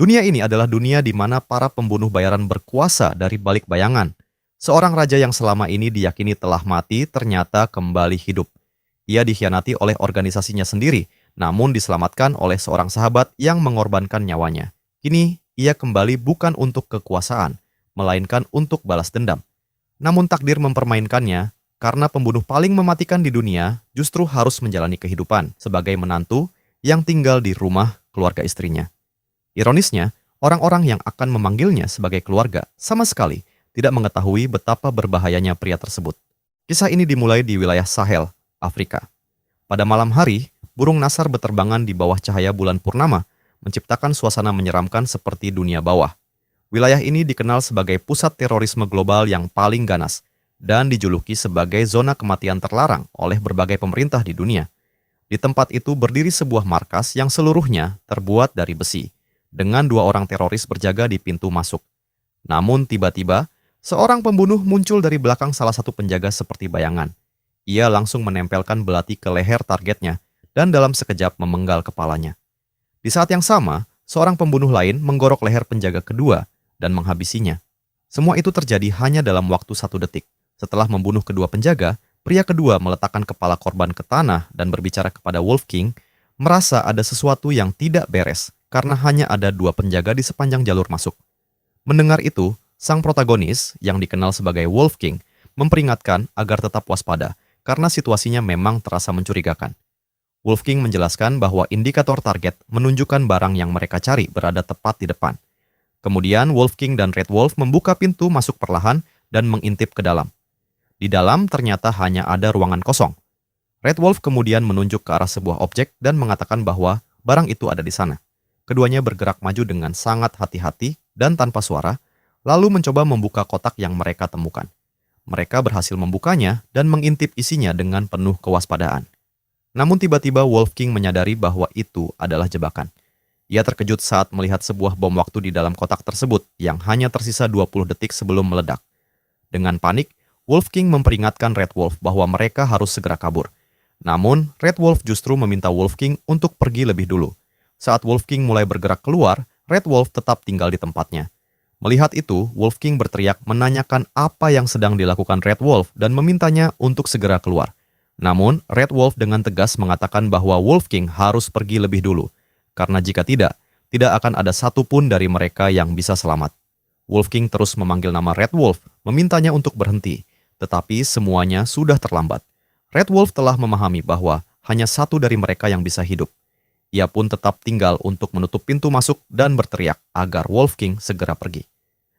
Dunia ini adalah dunia di mana para pembunuh bayaran berkuasa dari balik bayangan. Seorang raja yang selama ini diyakini telah mati ternyata kembali hidup. Ia dikhianati oleh organisasinya sendiri, namun diselamatkan oleh seorang sahabat yang mengorbankan nyawanya. Kini, ia kembali bukan untuk kekuasaan, melainkan untuk balas dendam. Namun takdir mempermainkannya, karena pembunuh paling mematikan di dunia justru harus menjalani kehidupan sebagai menantu yang tinggal di rumah keluarga istrinya. Ironisnya, orang-orang yang akan memanggilnya sebagai keluarga sama sekali tidak mengetahui betapa berbahayanya pria tersebut. Kisah ini dimulai di wilayah Sahel, Afrika. Pada malam hari, burung nasar beterbangan di bawah cahaya bulan purnama, menciptakan suasana menyeramkan seperti dunia bawah. Wilayah ini dikenal sebagai pusat terorisme global yang paling ganas dan dijuluki sebagai zona kematian terlarang oleh berbagai pemerintah di dunia. Di tempat itu berdiri sebuah markas yang seluruhnya terbuat dari besi, dengan 2 orang teroris berjaga di pintu masuk. Namun tiba-tiba, seorang pembunuh muncul dari belakang salah satu penjaga seperti bayangan. Ia langsung menempelkan belati ke leher targetnya dan dalam sekejap memenggal kepalanya. Di saat yang sama, seorang pembunuh lain menggorok leher penjaga kedua dan menghabisinya. Semua itu terjadi hanya dalam waktu 1 detik. Setelah membunuh kedua penjaga, pria kedua meletakkan kepala korban ke tanah dan berbicara kepada Wolf King, merasa ada sesuatu yang tidak beres karena hanya ada 2 penjaga di sepanjang jalur masuk. Mendengar itu, sang protagonis yang dikenal sebagai Wolf King memperingatkan agar tetap waspada karena situasinya memang terasa mencurigakan. Wolf King menjelaskan bahwa indikator target menunjukkan barang yang mereka cari berada tepat di depan. Kemudian Wolf King dan Red Wolf membuka pintu masuk perlahan dan mengintip ke dalam. Di dalam ternyata hanya ada ruangan kosong. Red Wolf kemudian menunjuk ke arah sebuah objek dan mengatakan bahwa barang itu ada di sana. Keduanya bergerak maju dengan sangat hati-hati dan tanpa suara, lalu mencoba membuka kotak yang mereka temukan. Mereka berhasil membukanya dan mengintip isinya dengan penuh kewaspadaan. Namun tiba-tiba Wolf King menyadari bahwa itu adalah jebakan. Ia terkejut saat melihat sebuah bom waktu di dalam kotak tersebut yang hanya tersisa 20 detik sebelum meledak. Dengan panik, Wolf King memperingatkan Red Wolf bahwa mereka harus segera kabur. Namun, Red Wolf justru meminta Wolf King untuk pergi lebih dulu. Saat Wolf King mulai bergerak keluar, Red Wolf tetap tinggal di tempatnya. Melihat itu, Wolf King berteriak menanyakan apa yang sedang dilakukan Red Wolf dan memintanya untuk segera keluar. Namun, Red Wolf dengan tegas mengatakan bahwa Wolf King harus pergi lebih dulu. Karena jika tidak akan ada satupun dari mereka yang bisa selamat. Wolf King terus memanggil nama Red Wolf, memintanya untuk berhenti. Tetapi semuanya sudah terlambat. Red Wolf telah memahami bahwa hanya satu dari mereka yang bisa hidup. Ia pun tetap tinggal untuk menutup pintu masuk dan berteriak agar Wolf King segera pergi.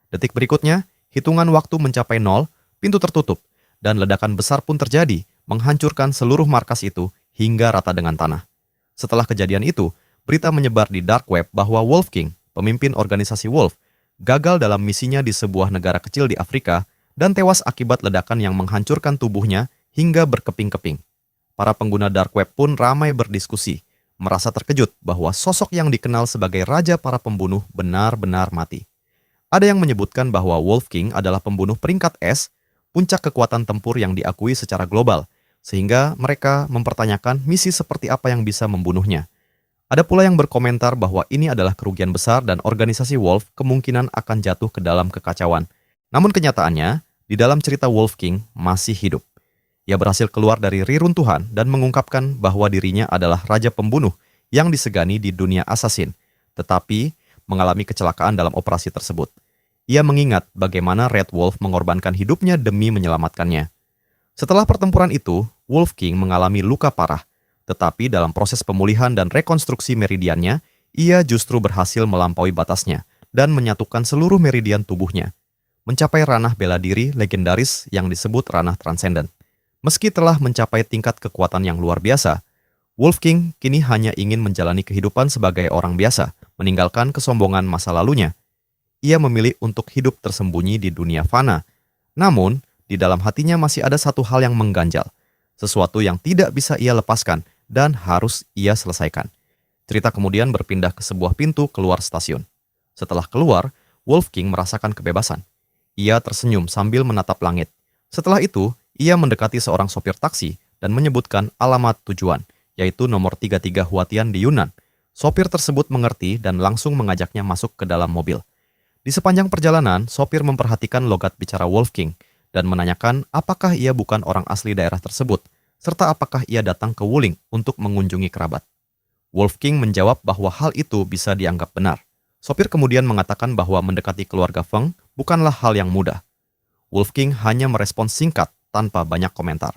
Detik berikutnya, hitungan waktu mencapai 0, pintu tertutup, dan ledakan besar pun terjadi, menghancurkan seluruh markas itu hingga rata dengan tanah. Setelah kejadian itu, berita menyebar di dark web bahwa Wolf King, pemimpin organisasi Wolf, gagal dalam misinya di sebuah negara kecil di Afrika dan tewas akibat ledakan yang menghancurkan tubuhnya hingga berkeping-keping. Para pengguna dark web pun ramai berdiskusi, merasa terkejut bahwa sosok yang dikenal sebagai raja para pembunuh benar-benar mati. Ada yang menyebutkan bahwa Wolf King adalah pembunuh peringkat S, puncak kekuatan tempur yang diakui secara global, sehingga mereka mempertanyakan misi seperti apa yang bisa membunuhnya. Ada pula yang berkomentar bahwa ini adalah kerugian besar dan organisasi Wolf kemungkinan akan jatuh ke dalam kekacauan. Namun kenyataannya, di dalam cerita Wolf King masih hidup. Ia berhasil keluar dari reruntuhan dan mengungkapkan bahwa dirinya adalah raja pembunuh yang disegani di dunia asasin, tetapi mengalami kecelakaan dalam operasi tersebut. Ia mengingat bagaimana Red Wolf mengorbankan hidupnya demi menyelamatkannya. Setelah pertempuran itu, Wolf King mengalami luka parah. Tetapi dalam proses pemulihan dan rekonstruksi meridiannya, ia justru berhasil melampaui batasnya dan menyatukan seluruh meridian tubuhnya, mencapai ranah bela diri legendaris yang disebut ranah transenden. Meski telah mencapai tingkat kekuatan yang luar biasa, Wolf King kini hanya ingin menjalani kehidupan sebagai orang biasa, meninggalkan kesombongan masa lalunya. Ia memilih untuk hidup tersembunyi di dunia fana. Namun, di dalam hatinya masih ada satu hal yang mengganjal, sesuatu yang tidak bisa ia lepaskan dan harus ia selesaikan. Cerita kemudian berpindah ke sebuah pintu keluar stasiun. Setelah keluar, Wolf King merasakan kebebasan. Ia tersenyum sambil menatap langit. Setelah itu, ia mendekati seorang sopir taksi dan menyebutkan alamat tujuan, yaitu nomor 33 Huatian di Yunnan. Sopir tersebut mengerti dan langsung mengajaknya masuk ke dalam mobil. Di sepanjang perjalanan, sopir memperhatikan logat bicara Wolfgang dan menanyakan apakah ia bukan orang asli daerah tersebut, serta apakah ia datang ke Wuling untuk mengunjungi kerabat. Wolfgang menjawab bahwa hal itu bisa dianggap benar. Sopir kemudian mengatakan bahwa mendekati keluarga Feng bukanlah hal yang mudah. Wolfgang hanya merespons singkat tanpa banyak komentar.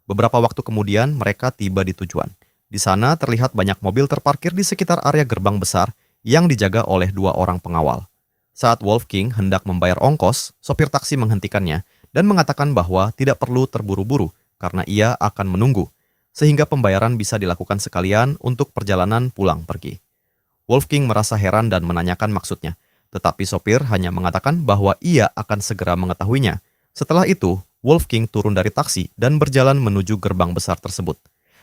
Beberapa waktu kemudian mereka tiba di tujuan. Di sana terlihat banyak mobil terparkir di sekitar area gerbang besar yang dijaga oleh 2 orang pengawal. Saat Wolfgang hendak membayar ongkos, sopir taksi menghentikannya dan mengatakan bahwa tidak perlu terburu-buru karena ia akan menunggu, sehingga pembayaran bisa dilakukan sekalian untuk perjalanan pulang pergi. Wolfgang merasa heran dan menanyakan maksudnya, tetapi sopir hanya mengatakan bahwa ia akan segera mengetahuinya. Setelah itu, Wolfgang turun dari taksi dan berjalan menuju gerbang besar tersebut.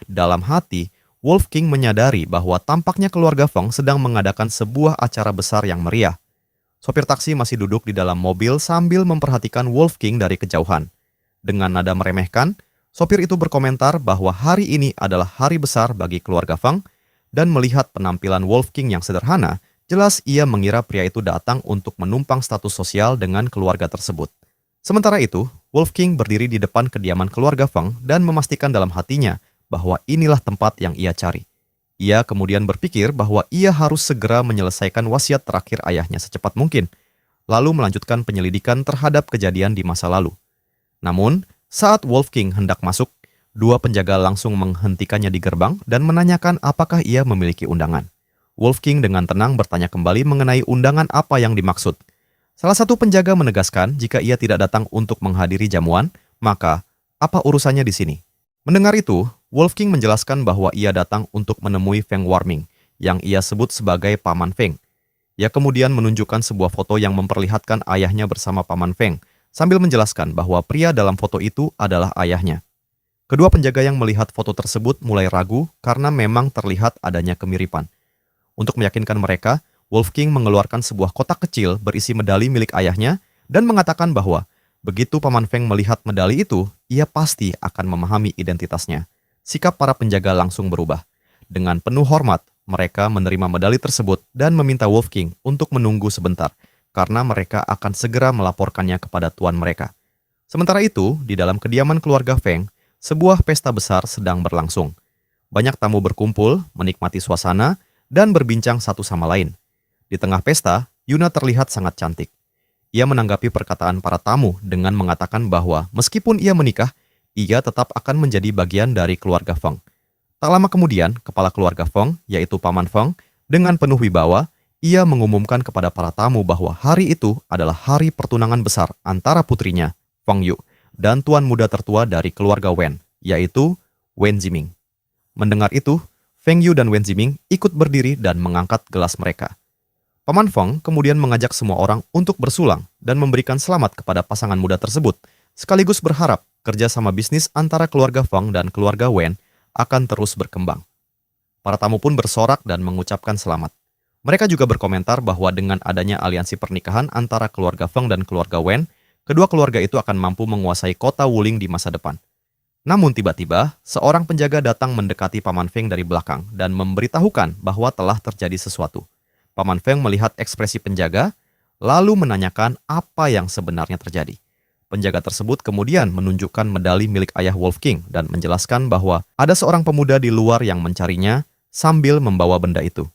Dalam hati, Wolfgang menyadari bahwa tampaknya keluarga Feng sedang mengadakan sebuah acara besar yang meriah. Sopir taksi masih duduk di dalam mobil sambil memperhatikan Wolfgang dari kejauhan. Dengan nada meremehkan, sopir itu berkomentar bahwa hari ini adalah hari besar bagi keluarga Feng, dan melihat penampilan Wolfgang yang sederhana, jelas ia mengira pria itu datang untuk menumpang status sosial dengan keluarga tersebut. Sementara itu, Wolfgang berdiri di depan kediaman keluarga Feng dan memastikan dalam hatinya bahwa inilah tempat yang ia cari. Ia kemudian berpikir bahwa ia harus segera menyelesaikan wasiat terakhir ayahnya secepat mungkin, lalu melanjutkan penyelidikan terhadap kejadian di masa lalu. Namun, saat Wolfgang hendak masuk, 2 penjaga langsung menghentikannya di gerbang dan menanyakan apakah ia memiliki undangan. Wolfgang dengan tenang bertanya kembali mengenai undangan apa yang dimaksud. Salah satu penjaga menegaskan jika ia tidak datang untuk menghadiri jamuan, maka apa urusannya di sini? Mendengar itu, Wolfgang menjelaskan bahwa ia datang untuk menemui Feng Warming, yang ia sebut sebagai Paman Feng. Ia kemudian menunjukkan sebuah foto yang memperlihatkan ayahnya bersama Paman Feng, sambil menjelaskan bahwa pria dalam foto itu adalah ayahnya. Kedua penjaga yang melihat foto tersebut mulai ragu karena memang terlihat adanya kemiripan. Untuk meyakinkan mereka, Wolfgang mengeluarkan sebuah kotak kecil berisi medali milik ayahnya dan mengatakan bahwa begitu Paman Feng melihat medali itu, ia pasti akan memahami identitasnya. Sikap para penjaga langsung berubah. Dengan penuh hormat, mereka menerima medali tersebut dan meminta Wolfgang untuk menunggu sebentar, karena mereka akan segera melaporkannya kepada tuan mereka. Sementara itu, di dalam kediaman keluarga Feng, sebuah pesta besar sedang berlangsung. Banyak tamu berkumpul, menikmati suasana, dan berbincang satu sama lain. Di tengah pesta, Yuna terlihat sangat cantik. Ia menanggapi perkataan para tamu dengan mengatakan bahwa meskipun ia menikah, ia tetap akan menjadi bagian dari keluarga Feng. Tak lama kemudian, kepala keluarga Feng, yaitu Paman Feng, dengan penuh wibawa, ia mengumumkan kepada para tamu bahwa hari itu adalah hari pertunangan besar antara putrinya, Feng Yu, dan tuan muda tertua dari keluarga Wen, yaitu Wen Ziming. Mendengar itu, Feng Yu dan Wen Ziming ikut berdiri dan mengangkat gelas mereka. Paman Feng kemudian mengajak semua orang untuk bersulang dan memberikan selamat kepada pasangan muda tersebut, sekaligus berharap kerjasama bisnis antara keluarga Feng dan keluarga Wen akan terus berkembang. Para tamu pun bersorak dan mengucapkan selamat. Mereka juga berkomentar bahwa dengan adanya aliansi pernikahan antara keluarga Feng dan keluarga Wen, kedua keluarga itu akan mampu menguasai kota Wuling di masa depan. Namun tiba-tiba, seorang penjaga datang mendekati Paman Feng dari belakang dan memberitahukan bahwa telah terjadi sesuatu. Paman Feng melihat ekspresi penjaga, lalu menanyakan apa yang sebenarnya terjadi. Penjaga tersebut kemudian menunjukkan medali milik ayah Wolfgang dan menjelaskan bahwa ada seorang pemuda di luar yang mencarinya sambil membawa benda itu.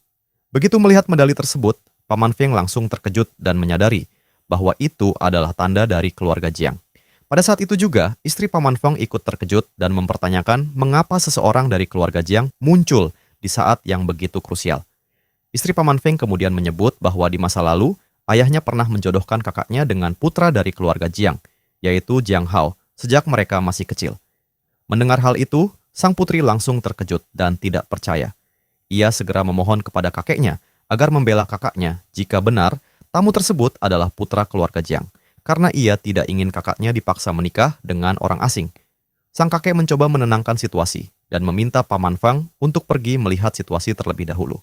Begitu melihat medali tersebut, Paman Feng langsung terkejut dan menyadari bahwa itu adalah tanda dari keluarga Jiang. Pada saat itu juga, istri Paman Feng ikut terkejut dan mempertanyakan mengapa seseorang dari keluarga Jiang muncul di saat yang begitu krusial. Istri Paman Feng kemudian menyebut bahwa di masa lalu, ayahnya pernah menjodohkan kakaknya dengan putra dari keluarga Jiang, yaitu Jiang Hao, sejak mereka masih kecil. Mendengar hal itu, sang putri langsung terkejut dan tidak percaya. Ia segera memohon kepada kakeknya agar membela kakaknya jika benar tamu tersebut adalah putra keluarga Jiang, karena ia tidak ingin kakaknya dipaksa menikah dengan orang asing. Sang kakek mencoba menenangkan situasi dan meminta Paman Feng untuk pergi melihat situasi terlebih dahulu.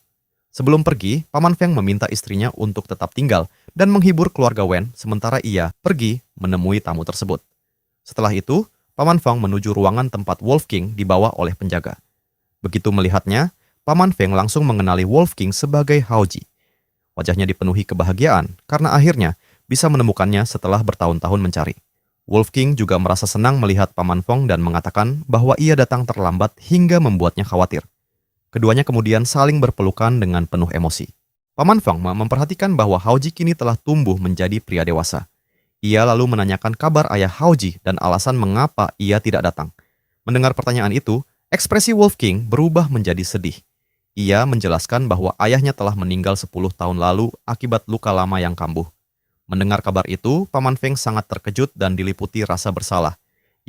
Sebelum pergi, Paman Feng meminta istrinya untuk tetap tinggal dan menghibur keluarga Wen sementara ia pergi menemui tamu tersebut. Setelah itu, Paman Feng menuju ruangan tempat Wolfgang dibawa oleh penjaga. Begitu melihatnya, Paman Feng langsung mengenali Wolf King sebagai Haoji. Wajahnya dipenuhi kebahagiaan karena akhirnya bisa menemukannya setelah bertahun-tahun mencari. Wolf King juga merasa senang melihat Paman Feng dan mengatakan bahwa ia datang terlambat hingga membuatnya khawatir. Keduanya kemudian saling berpelukan dengan penuh emosi. Paman Feng memperhatikan bahwa Haoji kini telah tumbuh menjadi pria dewasa. Ia lalu menanyakan kabar ayah Haoji dan alasan mengapa ia tidak datang. Mendengar pertanyaan itu, ekspresi Wolf King berubah menjadi sedih. Ia menjelaskan bahwa ayahnya telah meninggal 10 tahun lalu akibat luka lama yang kambuh. Mendengar kabar itu, Paman Feng sangat terkejut dan diliputi rasa bersalah.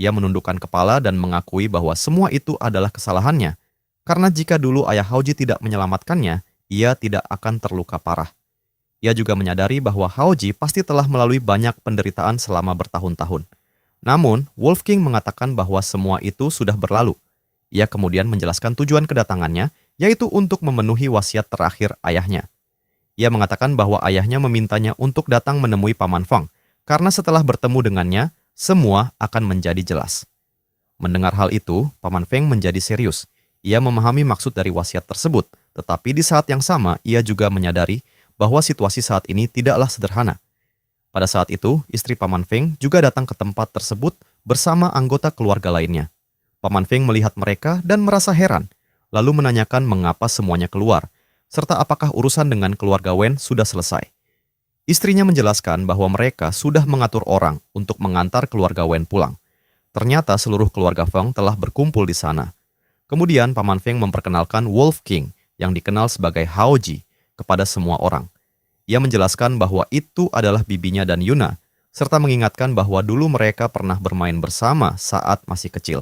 Ia menundukkan kepala dan mengakui bahwa semua itu adalah kesalahannya. Karena jika dulu ayah Haoji tidak menyelamatkannya, ia tidak akan terluka parah. Ia juga menyadari bahwa Haoji pasti telah melalui banyak penderitaan selama bertahun-tahun. Namun, Wolf King mengatakan bahwa semua itu sudah berlalu. Ia kemudian menjelaskan tujuan kedatangannya, yaitu untuk memenuhi wasiat terakhir ayahnya. Ia mengatakan bahwa ayahnya memintanya untuk datang menemui Paman Feng, karena setelah bertemu dengannya, semua akan menjadi jelas. Mendengar hal itu, Paman Feng menjadi serius. Ia memahami maksud dari wasiat tersebut, tetapi di saat yang sama ia juga menyadari bahwa situasi saat ini tidaklah sederhana. Pada saat itu, istri Paman Feng juga datang ke tempat tersebut bersama anggota keluarga lainnya. Paman Feng melihat mereka dan merasa heran, lalu menanyakan mengapa semuanya keluar, serta apakah urusan dengan keluarga Wen sudah selesai. Istrinya menjelaskan bahwa mereka sudah mengatur orang untuk mengantar keluarga Wen pulang. Ternyata seluruh keluarga Feng telah berkumpul di sana. Kemudian Paman Feng memperkenalkan Wolf King yang dikenal sebagai Haoji kepada semua orang. Ia menjelaskan bahwa itu adalah bibinya dan Yuna, serta mengingatkan bahwa dulu mereka pernah bermain bersama saat masih kecil.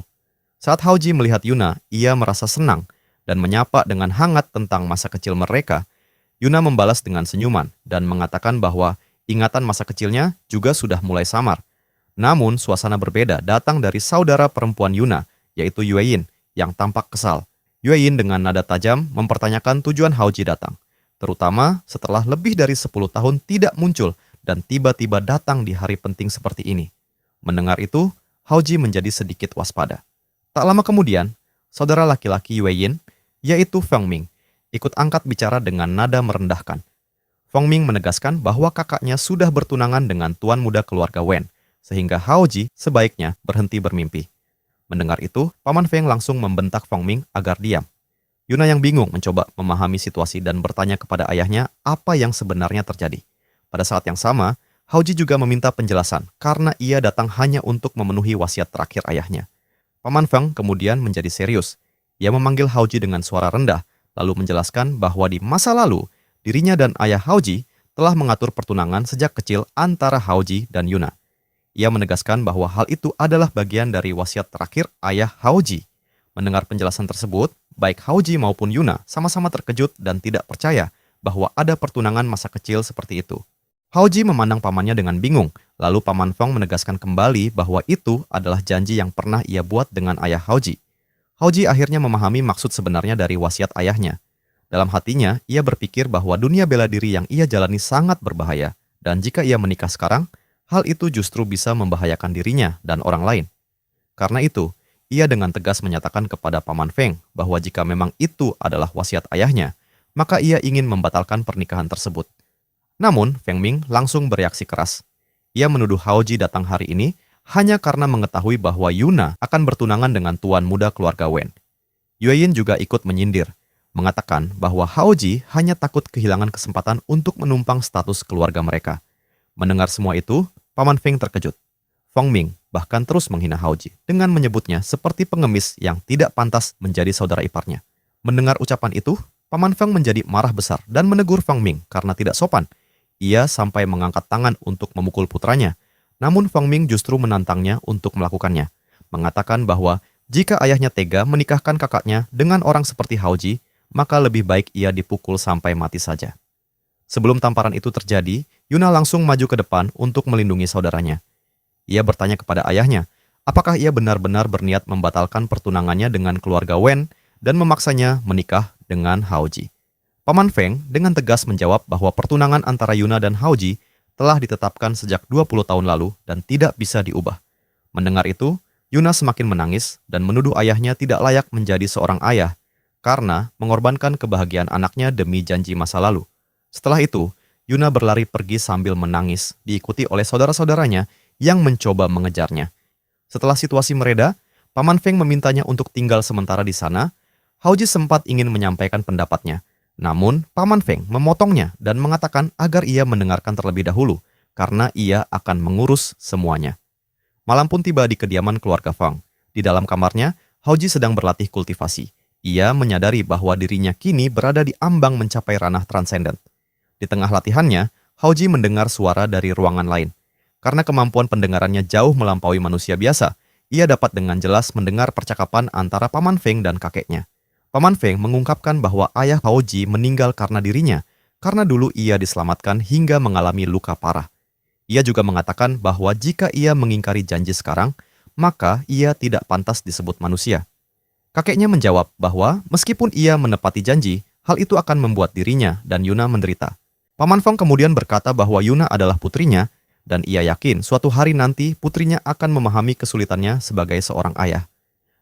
Saat Haoji melihat Yuna, ia merasa senang dan menyapa dengan hangat tentang masa kecil mereka. Yuna membalas dengan senyuman dan mengatakan bahwa ingatan masa kecilnya juga sudah mulai samar. Namun, suasana berbeda datang dari saudara perempuan Yuna, yaitu Yueyin, yang tampak kesal. Yueyin dengan nada tajam mempertanyakan tujuan Haoji datang, terutama setelah lebih dari 10 tahun tidak muncul dan tiba-tiba datang di hari penting seperti ini. Mendengar itu, Haoji menjadi sedikit waspada. Tak lama kemudian, saudara laki-laki Yueyin, yaitu Feng Ming, ikut angkat bicara dengan nada merendahkan. Feng Ming menegaskan bahwa kakaknya sudah bertunangan dengan tuan muda keluarga Wen, sehingga Haoji sebaiknya berhenti bermimpi. Mendengar itu, Paman Feng langsung membentak Feng Ming agar diam. Yuna yang bingung mencoba memahami situasi dan bertanya kepada ayahnya apa yang sebenarnya terjadi. Pada saat yang sama, Haoji juga meminta penjelasan karena ia datang hanya untuk memenuhi wasiat terakhir ayahnya. Paman Feng kemudian menjadi serius. Ia memanggil Haoji dengan suara rendah, lalu menjelaskan bahwa di masa lalu, dirinya dan ayah Haoji telah mengatur pertunangan sejak kecil antara Haoji dan Yuna. Ia menegaskan bahwa hal itu adalah bagian dari wasiat terakhir ayah Haoji. Mendengar penjelasan tersebut, baik Haoji maupun Yuna sama-sama terkejut dan tidak percaya bahwa ada pertunangan masa kecil seperti itu. Haoji memandang pamannya dengan bingung, lalu Paman Feng menegaskan kembali bahwa itu adalah janji yang pernah ia buat dengan ayah Haoji. Haoji akhirnya memahami maksud sebenarnya dari wasiat ayahnya. Dalam hatinya, ia berpikir bahwa dunia bela diri yang ia jalani sangat berbahaya, dan jika ia menikah sekarang, hal itu justru bisa membahayakan dirinya dan orang lain. Karena itu, ia dengan tegas menyatakan kepada Paman Feng bahwa jika memang itu adalah wasiat ayahnya, maka ia ingin membatalkan pernikahan tersebut. Namun, Feng Ming langsung bereaksi keras. Ia menuduh Haoji datang hari ini hanya karena mengetahui bahwa Yuna akan bertunangan dengan tuan muda keluarga Wen. Yueyin juga ikut menyindir, mengatakan bahwa Haoji hanya takut kehilangan kesempatan untuk menumpang status keluarga mereka. Mendengar semua itu, Paman Feng terkejut. Feng Ming bahkan terus menghina Haoji dengan menyebutnya seperti pengemis yang tidak pantas menjadi saudara iparnya. Mendengar ucapan itu, Paman Feng menjadi marah besar dan menegur Feng Ming karena tidak sopan. Ia sampai mengangkat tangan untuk memukul putranya. Namun Feng Ming justru menantangnya untuk melakukannya, mengatakan bahwa jika ayahnya tega menikahkan kakaknya dengan orang seperti Haoji, maka lebih baik ia dipukul sampai mati saja. Sebelum tamparan itu terjadi, Yuna langsung maju ke depan untuk melindungi saudaranya. Ia bertanya kepada ayahnya, apakah ia benar-benar berniat membatalkan pertunangannya dengan keluarga Wen dan memaksanya menikah dengan Haoji. Paman Feng dengan tegas menjawab bahwa pertunangan antara Yuna dan Haoji telah ditetapkan sejak 20 tahun lalu dan tidak bisa diubah. Mendengar itu, Yuna semakin menangis dan menuduh ayahnya tidak layak menjadi seorang ayah karena mengorbankan kebahagiaan anaknya demi janji masa lalu. Setelah itu, Yuna berlari pergi sambil menangis, diikuti oleh saudara-saudaranya yang mencoba mengejarnya. Setelah situasi mereda, Paman Feng memintanya untuk tinggal sementara di sana. Haoji sempat ingin menyampaikan pendapatnya, namun Paman Feng memotongnya dan mengatakan agar ia mendengarkan terlebih dahulu, karena ia akan mengurus semuanya. Malam pun tiba di kediaman keluarga Feng. Di dalam kamarnya, Haoji sedang berlatih kultivasi. Ia menyadari bahwa dirinya kini berada di ambang mencapai ranah transenden. Di tengah latihannya, Haoji mendengar suara dari ruangan lain. Karena kemampuan pendengarannya jauh melampaui manusia biasa, ia dapat dengan jelas mendengar percakapan antara Paman Feng dan kakeknya. Paman Feng mengungkapkan bahwa ayah Haoji meninggal karena dirinya, karena dulu ia diselamatkan hingga mengalami luka parah. Ia juga mengatakan bahwa jika ia mengingkari janji sekarang, maka ia tidak pantas disebut manusia. Kakeknya menjawab bahwa meskipun ia menepati janji, hal itu akan membuat dirinya dan Yuna menderita. Paman Feng kemudian berkata bahwa Yuna adalah putrinya, dan ia yakin suatu hari nanti putrinya akan memahami kesulitannya sebagai seorang ayah.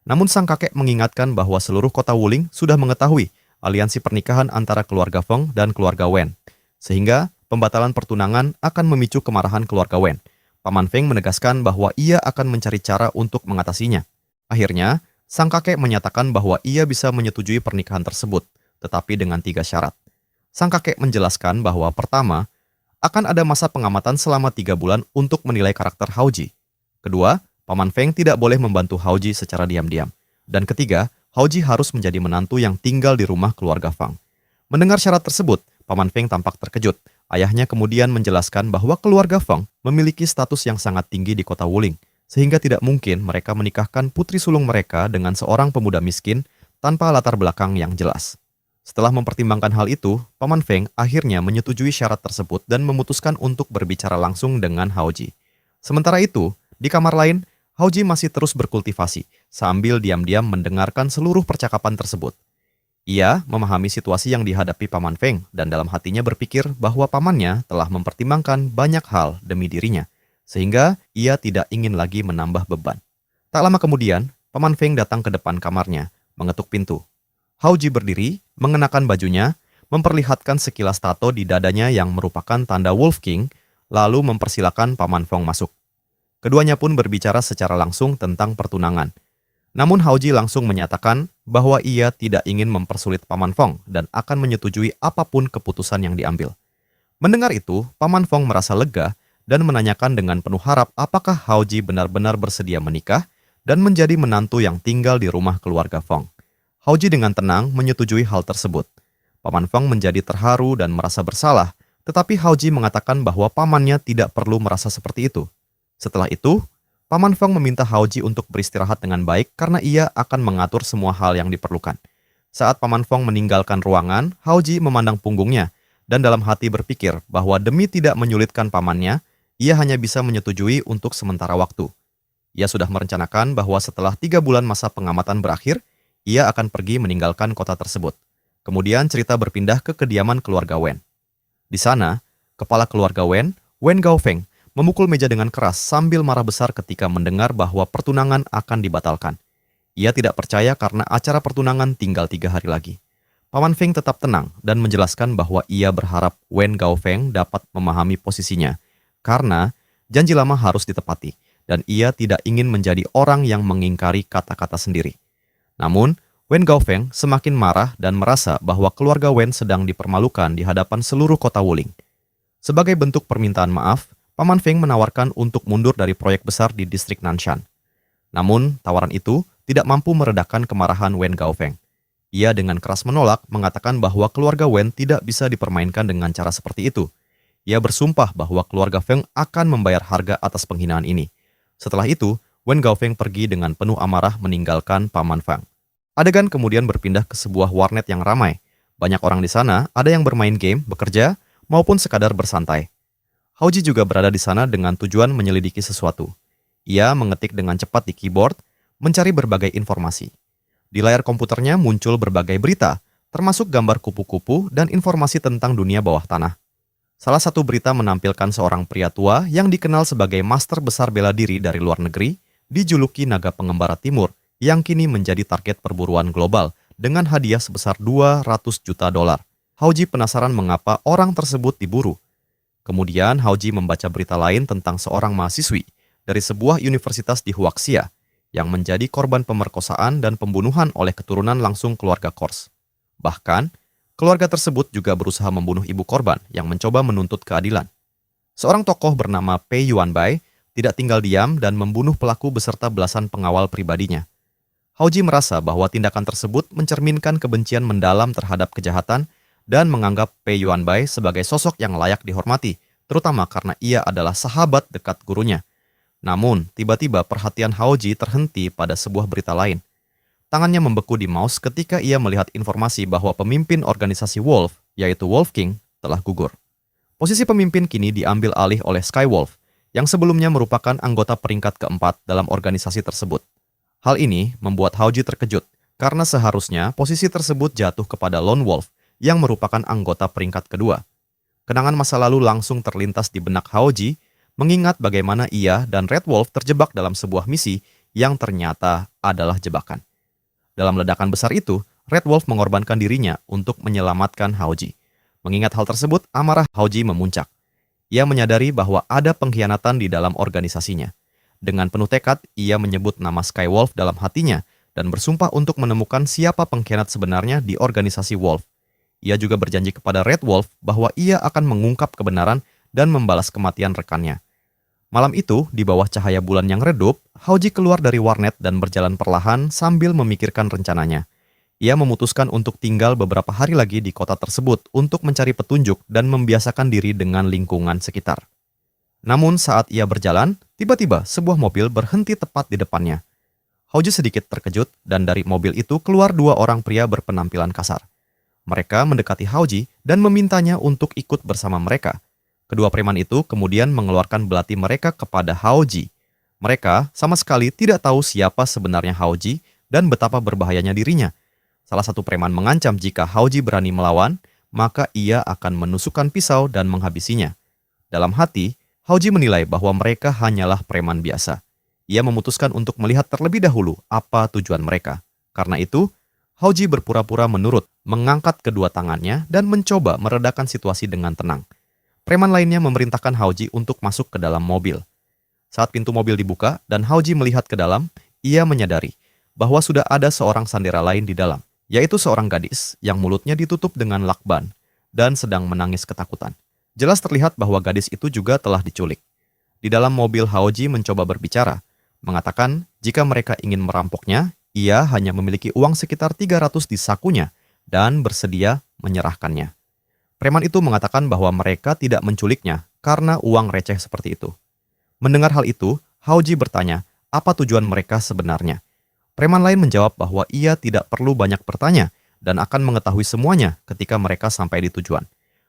Namun sang kakek mengingatkan bahwa seluruh kota Wuling sudah mengetahui aliansi pernikahan antara keluarga Feng dan keluarga Wen, sehingga pembatalan pertunangan akan memicu kemarahan keluarga Wen. Paman Feng menegaskan bahwa ia akan mencari cara untuk mengatasinya. Akhirnya, sang kakek menyatakan bahwa ia bisa menyetujui pernikahan tersebut, tetapi dengan 3 syarat. Sang kakek menjelaskan bahwa pertama, akan ada masa pengamatan selama 3 bulan untuk menilai karakter Haoji. Kedua, Paman Feng tidak boleh membantu Haoji secara diam-diam. Dan ketiga, Haoji harus menjadi menantu yang tinggal di rumah keluarga Feng. Mendengar syarat tersebut, Paman Feng tampak terkejut. Ayahnya kemudian menjelaskan bahwa keluarga Feng memiliki status yang sangat tinggi di kota Wuling, sehingga tidak mungkin mereka menikahkan putri sulung mereka dengan seorang pemuda miskin tanpa latar belakang yang jelas. Setelah mempertimbangkan hal itu, Paman Feng akhirnya menyetujui syarat tersebut dan memutuskan untuk berbicara langsung dengan Haoji. Sementara itu, di kamar lain, Haoji masih terus berkultivasi, sambil diam-diam mendengarkan seluruh percakapan tersebut. Ia memahami situasi yang dihadapi Paman Feng dan dalam hatinya berpikir bahwa pamannya telah mempertimbangkan banyak hal demi dirinya, sehingga ia tidak ingin lagi menambah beban. Tak lama kemudian, Paman Feng datang ke depan kamarnya, mengetuk pintu. Haoji berdiri, mengenakan bajunya, memperlihatkan sekilas tato di dadanya yang merupakan tanda Wolf King, lalu mempersilakan Paman Feng masuk. Keduanya pun berbicara secara langsung tentang pertunangan. Namun Haoji langsung menyatakan bahwa ia tidak ingin mempersulit Paman Feng dan akan menyetujui apapun keputusan yang diambil. Mendengar itu, Paman Feng merasa lega dan menanyakan dengan penuh harap apakah Haoji benar-benar bersedia menikah dan menjadi menantu yang tinggal di rumah keluarga Feng. Haoji dengan tenang menyetujui hal tersebut. Paman Feng menjadi terharu dan merasa bersalah, tetapi Haoji mengatakan bahwa pamannya tidak perlu merasa seperti itu. Setelah itu, Paman Feng meminta Haoji untuk beristirahat dengan baik karena ia akan mengatur semua hal yang diperlukan. Saat Paman Feng meninggalkan ruangan, Haoji memandang punggungnya dan dalam hati berpikir bahwa demi tidak menyulitkan pamannya, ia hanya bisa menyetujui untuk sementara waktu. Ia sudah merencanakan bahwa setelah 3 bulan masa pengamatan berakhir, ia akan pergi meninggalkan kota tersebut. Kemudian cerita berpindah ke kediaman keluarga Wen. Di sana, kepala keluarga Wen, Wen Gaofeng, memukul meja dengan keras sambil marah besar ketika mendengar bahwa pertunangan akan dibatalkan. Ia tidak percaya karena acara pertunangan tinggal 3 hari lagi. Paman Feng tetap tenang dan menjelaskan bahwa ia berharap Wen Gaofeng dapat memahami posisinya, karena janji lama harus ditepati, dan ia tidak ingin menjadi orang yang mengingkari kata-kata sendiri. Namun, Wen Gaofeng semakin marah dan merasa bahwa keluarga Wen sedang dipermalukan di hadapan seluruh kota Wuling. Sebagai bentuk permintaan maaf, Paman Feng menawarkan untuk mundur dari proyek besar di distrik Nanshan. Namun, tawaran itu tidak mampu meredakan kemarahan Wen Gaofeng. Ia dengan keras menolak, mengatakan bahwa keluarga Wen tidak bisa dipermainkan dengan cara seperti itu. Ia bersumpah bahwa keluarga Feng akan membayar harga atas penghinaan ini. Setelah itu, Wen Gaofeng pergi dengan penuh amarah meninggalkan Paman Feng. Adegan kemudian berpindah ke sebuah warnet yang ramai. Banyak orang di sana, ada yang bermain game, bekerja, maupun sekadar bersantai. Haoji juga berada di sana dengan tujuan menyelidiki sesuatu. Ia mengetik dengan cepat di keyboard, mencari berbagai informasi. Di layar komputernya muncul berbagai berita, termasuk gambar kupu-kupu dan informasi tentang dunia bawah tanah. Salah satu berita menampilkan seorang pria tua yang dikenal sebagai master besar bela diri dari luar negeri, dijuluki Naga Pengembara Timur, yang kini menjadi target perburuan global dengan hadiah sebesar 200 juta dolar. Hauji penasaran mengapa orang tersebut diburu. Kemudian Hauji membaca berita lain tentang seorang mahasiswi dari sebuah universitas di Huaxia yang menjadi korban pemerkosaan dan pembunuhan oleh keturunan langsung keluarga Kors. Bahkan, keluarga tersebut juga berusaha membunuh ibu korban yang mencoba menuntut keadilan. Seorang tokoh bernama Pei Yuanbai tidak tinggal diam dan membunuh pelaku beserta belasan pengawal pribadinya. Hauji merasa bahwa tindakan tersebut mencerminkan kebencian mendalam terhadap kejahatan dan menganggap Pei Yuanbai sebagai sosok yang layak dihormati, terutama karena ia adalah sahabat dekat gurunya. Namun, tiba-tiba perhatian Hauji terhenti pada sebuah berita lain. Tangannya membeku di mouse ketika ia melihat informasi bahwa pemimpin organisasi Wolf, yaitu Wolf King, telah gugur. Posisi pemimpin kini diambil alih oleh Skywolf, yang sebelumnya merupakan anggota peringkat keempat dalam organisasi tersebut. Hal ini membuat Hauji terkejut, karena seharusnya posisi tersebut jatuh kepada Lone Wolf, yang merupakan anggota peringkat kedua. Kenangan masa lalu langsung terlintas di benak Hauji, mengingat bagaimana ia dan Red Wolf terjebak dalam sebuah misi yang ternyata adalah jebakan. Dalam ledakan besar itu, Red Wolf mengorbankan dirinya untuk menyelamatkan Hauji. Mengingat hal tersebut, amarah Hauji memuncak. Ia menyadari bahwa ada pengkhianatan di dalam organisasinya. Dengan penuh tekad, ia menyebut nama Skywolf dalam hatinya dan bersumpah untuk menemukan siapa pengkhianat sebenarnya di organisasi Wolf. Ia juga berjanji kepada Red Wolf bahwa ia akan mengungkap kebenaran dan membalas kematian rekannya. Malam itu, di bawah cahaya bulan yang redup, Hauji keluar dari warnet dan berjalan perlahan sambil memikirkan rencananya. Ia memutuskan untuk tinggal beberapa hari lagi di kota tersebut untuk mencari petunjuk dan membiasakan diri dengan lingkungan sekitar. Namun saat ia berjalan, tiba-tiba sebuah mobil berhenti tepat di depannya. Hauji sedikit terkejut dan dari mobil itu keluar dua orang pria berpenampilan kasar. Mereka mendekati Hauji dan memintanya untuk ikut bersama mereka. Kedua preman itu kemudian mengeluarkan belati mereka kepada Hauji. Mereka sama sekali tidak tahu siapa sebenarnya Hauji dan betapa berbahayanya dirinya. Salah satu preman mengancam jika Hauji berani melawan, maka ia akan menusukkan pisau dan menghabisinya. Dalam hati, Hauji menilai bahwa mereka hanyalah preman biasa. Ia memutuskan untuk melihat terlebih dahulu apa tujuan mereka. Karena itu, Hauji berpura-pura menurut, mengangkat kedua tangannya dan mencoba meredakan situasi dengan tenang. Preman lainnya memerintahkan Hauji untuk masuk ke dalam mobil. Saat pintu mobil dibuka dan Hauji melihat ke dalam, ia menyadari bahwa sudah ada seorang sandera lain di dalam, yaitu seorang gadis yang mulutnya ditutup dengan lakban dan sedang menangis ketakutan. Jelas terlihat bahwa gadis itu juga telah diculik. Di dalam mobil Hauji mencoba berbicara, mengatakan jika mereka ingin merampoknya, ia hanya memiliki uang sekitar 300 di sakunya dan bersedia menyerahkannya. Preman itu mengatakan bahwa mereka tidak menculiknya karena uang receh seperti itu. Mendengar hal itu, Hauji bertanya apa tujuan mereka sebenarnya. Preman lain menjawab bahwa ia tidak perlu banyak bertanya dan akan mengetahui semuanya ketika mereka sampai di tujuan.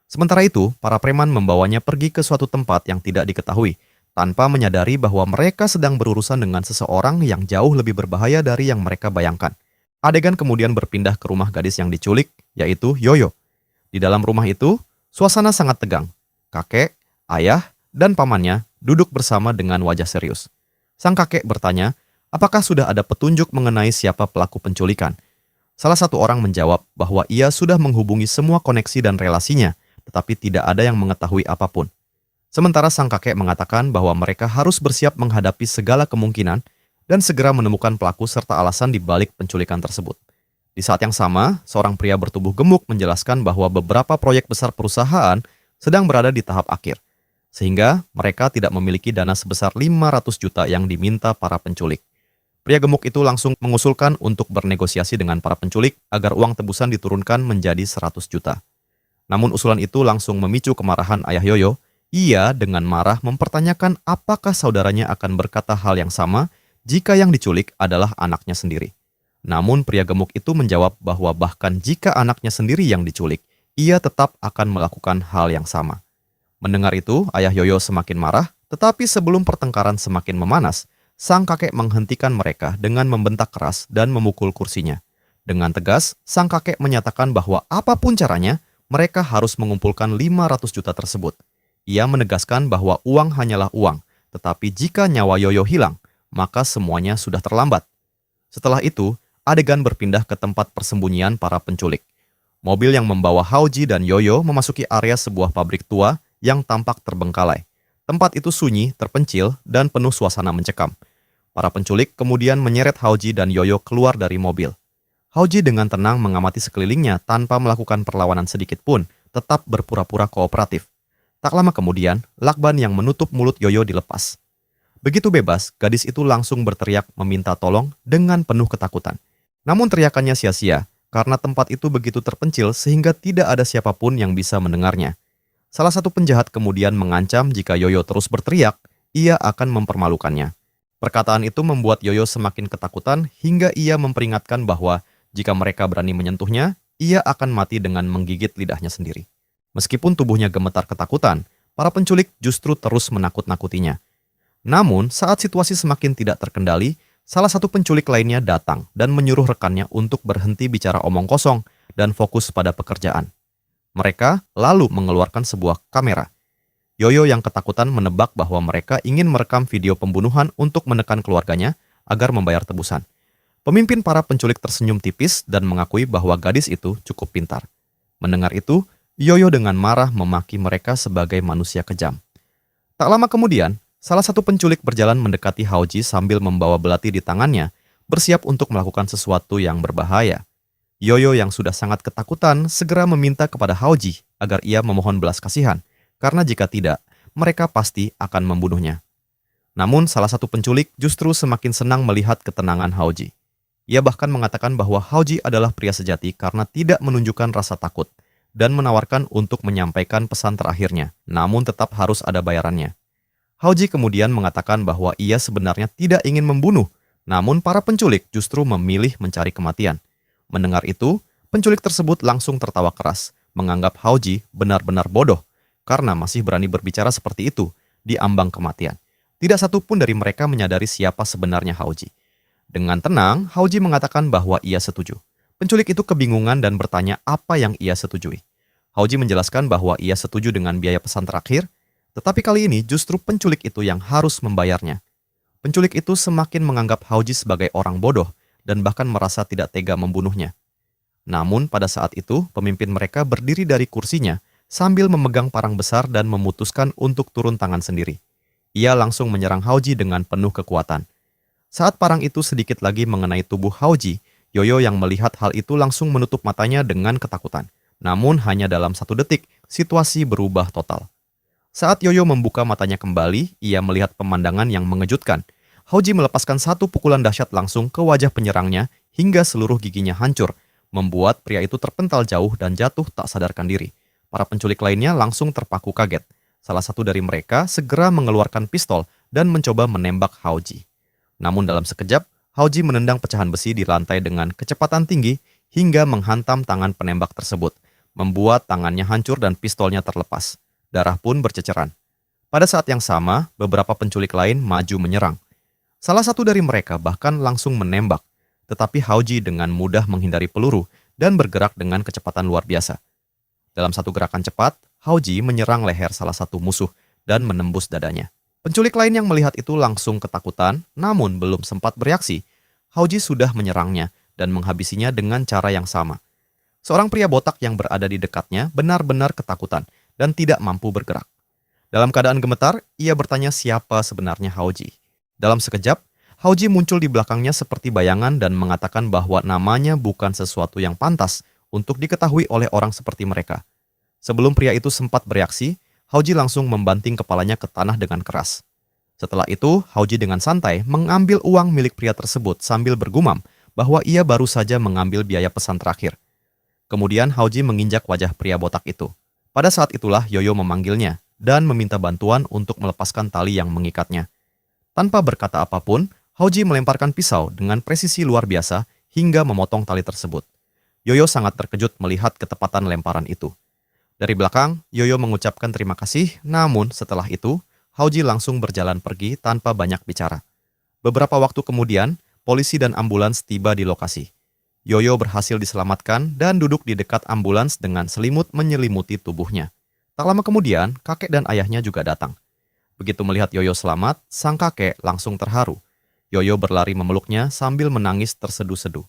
Sementara itu, para preman membawanya pergi ke suatu tempat yang tidak diketahui, tanpa menyadari bahwa mereka sedang berurusan dengan seseorang yang jauh lebih berbahaya dari yang mereka bayangkan. Adegan kemudian berpindah ke rumah gadis yang diculik, yaitu Yoyo. Di dalam rumah itu, suasana sangat tegang. Kakek, ayah, dan pamannya duduk bersama dengan wajah serius. Sang kakek bertanya, apakah sudah ada petunjuk mengenai siapa pelaku penculikan? Salah satu orang menjawab bahwa ia sudah menghubungi semua koneksi dan relasinya, tetapi tidak ada yang mengetahui apapun. Sementara sang kakek mengatakan bahwa mereka harus bersiap menghadapi segala kemungkinan dan segera menemukan pelaku serta alasan di balik penculikan tersebut. Di saat yang sama, seorang pria bertubuh gemuk menjelaskan bahwa beberapa proyek besar perusahaan sedang berada di tahap akhir, sehingga mereka tidak memiliki dana sebesar 500 juta yang diminta para penculik. Pria gemuk itu langsung mengusulkan untuk bernegosiasi dengan para penculik agar uang tebusan diturunkan menjadi 100 juta. Namun usulan itu langsung memicu kemarahan ayah Yoyo. Ia dengan marah mempertanyakan apakah saudaranya akan berkata hal yang sama jika yang diculik adalah anaknya sendiri. Namun pria gemuk itu menjawab bahwa bahkan jika anaknya sendiri yang diculik, ia tetap akan melakukan hal yang sama. Mendengar itu, ayah Yoyo semakin marah, tetapi sebelum pertengkaran semakin memanas, sang kakek menghentikan mereka dengan membentak keras dan memukul kursinya. Dengan tegas, sang kakek menyatakan bahwa apapun caranya, mereka harus mengumpulkan 500 juta tersebut. Ia menegaskan bahwa uang hanyalah uang, tetapi jika nyawa Yoyo hilang, maka semuanya sudah terlambat. Setelah itu, adegan berpindah ke tempat persembunyian para penculik. Mobil yang membawa Haoji dan Yoyo memasuki area sebuah pabrik tua yang tampak terbengkalai. Tempat itu sunyi, terpencil, dan penuh suasana mencekam. Para penculik kemudian menyeret Haoji dan Yoyo keluar dari mobil. Haoji dengan tenang mengamati sekelilingnya tanpa melakukan perlawanan sedikit pun, tetap berpura-pura kooperatif. Tak lama kemudian, lakban yang menutup mulut Yoyo dilepas. Begitu bebas, gadis itu langsung berteriak meminta tolong dengan penuh ketakutan. Namun teriakannya sia-sia, karena tempat itu begitu terpencil sehingga tidak ada siapapun yang bisa mendengarnya. Salah satu penjahat kemudian mengancam jika Yoyo terus berteriak, ia akan mempermalukannya. Perkataan itu membuat Yoyo semakin ketakutan hingga ia memperingatkan bahwa jika mereka berani menyentuhnya, ia akan mati dengan menggigit lidahnya sendiri. Meskipun tubuhnya gemetar ketakutan, para penculik justru terus menakut-nakutinya. Namun, saat situasi semakin tidak terkendali, salah satu penculik lainnya datang dan menyuruh rekannya untuk berhenti bicara omong kosong dan fokus pada pekerjaan. Mereka lalu mengeluarkan sebuah kamera. Yoyo yang ketakutan menebak bahwa mereka ingin merekam video pembunuhan untuk menekan keluarganya agar membayar tebusan. Pemimpin para penculik tersenyum tipis dan mengakui bahwa gadis itu cukup pintar. Mendengar itu, Yoyo dengan marah memaki mereka sebagai manusia kejam. Tak lama kemudian, salah satu penculik berjalan mendekati Haoji sambil membawa belati di tangannya, bersiap untuk melakukan sesuatu yang berbahaya. Yoyo yang sudah sangat ketakutan segera meminta kepada Haoji agar ia memohon belas kasihan, karena jika tidak, mereka pasti akan membunuhnya. Namun salah satu penculik justru semakin senang melihat ketenangan Haoji. Ia bahkan mengatakan bahwa Haoji adalah pria sejati karena tidak menunjukkan rasa takut dan menawarkan untuk menyampaikan pesan terakhirnya, namun tetap harus ada bayarannya. Haoji kemudian mengatakan bahwa ia sebenarnya tidak ingin membunuh, namun para penculik justru memilih mencari kematian. Mendengar itu, penculik tersebut langsung tertawa keras, menganggap Haoji benar-benar bodoh karena masih berani berbicara seperti itu di ambang kematian. Tidak satu pun dari mereka menyadari siapa sebenarnya Haoji. Dengan tenang, Haoji mengatakan bahwa ia setuju. Penculik itu kebingungan dan bertanya apa yang ia setujui. Haoji menjelaskan bahwa ia setuju dengan biaya pesan terakhir, tetapi kali ini justru penculik itu yang harus membayarnya. Penculik itu semakin menganggap Haoji sebagai orang bodoh dan bahkan merasa tidak tega membunuhnya. Namun pada saat itu, pemimpin mereka berdiri dari kursinya sambil memegang parang besar dan memutuskan untuk turun tangan sendiri. Ia langsung menyerang Haoji dengan penuh kekuatan. Saat parang itu sedikit lagi mengenai tubuh Haoji, Yoyo yang melihat hal itu langsung menutup matanya dengan ketakutan. Namun hanya dalam 1 detik, situasi berubah total. Saat Yoyo membuka matanya kembali, ia melihat pemandangan yang mengejutkan. Haoji melepaskan 1 pukulan dahsyat langsung ke wajah penyerangnya hingga seluruh giginya hancur, membuat pria itu terpental jauh dan jatuh tak sadarkan diri. Para penculik lainnya langsung terpaku kaget. Salah satu dari mereka segera mengeluarkan pistol dan mencoba menembak Haoji. Namun dalam sekejap, Haoji menendang pecahan besi di lantai dengan kecepatan tinggi hingga menghantam tangan penembak tersebut, membuat tangannya hancur dan pistolnya terlepas. Darah pun berceceran. Pada saat yang sama, beberapa penculik lain maju menyerang. Salah satu dari mereka bahkan langsung menembak, tetapi Haoji dengan mudah menghindari peluru dan bergerak dengan kecepatan luar biasa. Dalam satu gerakan cepat, Haoji menyerang leher salah satu musuh dan menembus dadanya. Penculik lain yang melihat itu langsung ketakutan, namun belum sempat bereaksi. Haoji sudah menyerangnya dan menghabisinya dengan cara yang sama. Seorang pria botak yang berada di dekatnya benar-benar ketakutan dan tidak mampu bergerak. Dalam keadaan gemetar, ia bertanya siapa sebenarnya Haoji. Dalam sekejap, Haoji muncul di belakangnya seperti bayangan dan mengatakan bahwa namanya bukan sesuatu yang pantas untuk diketahui oleh orang seperti mereka. Sebelum pria itu sempat bereaksi, Haoji langsung membanting kepalanya ke tanah dengan keras. Setelah itu, Haoji dengan santai mengambil uang milik pria tersebut sambil bergumam bahwa ia baru saja mengambil biaya pesan terakhir. Kemudian Haoji menginjak wajah pria botak itu. Pada saat itulah Yoyo memanggilnya dan meminta bantuan untuk melepaskan tali yang mengikatnya. Tanpa berkata apapun, Haoji melemparkan pisau dengan presisi luar biasa hingga memotong tali tersebut. Yoyo sangat terkejut melihat ketepatan lemparan itu. Dari belakang, Yoyo mengucapkan terima kasih, namun setelah itu, Haoji langsung berjalan pergi tanpa banyak bicara. Beberapa waktu kemudian, polisi dan ambulans tiba di lokasi. Yoyo berhasil diselamatkan dan duduk di dekat ambulans dengan selimut menyelimuti tubuhnya. Tak lama kemudian, kakek dan ayahnya juga datang. Begitu melihat Yoyo selamat, sang kakek langsung terharu. Yoyo berlari memeluknya sambil menangis terseduh-seduh.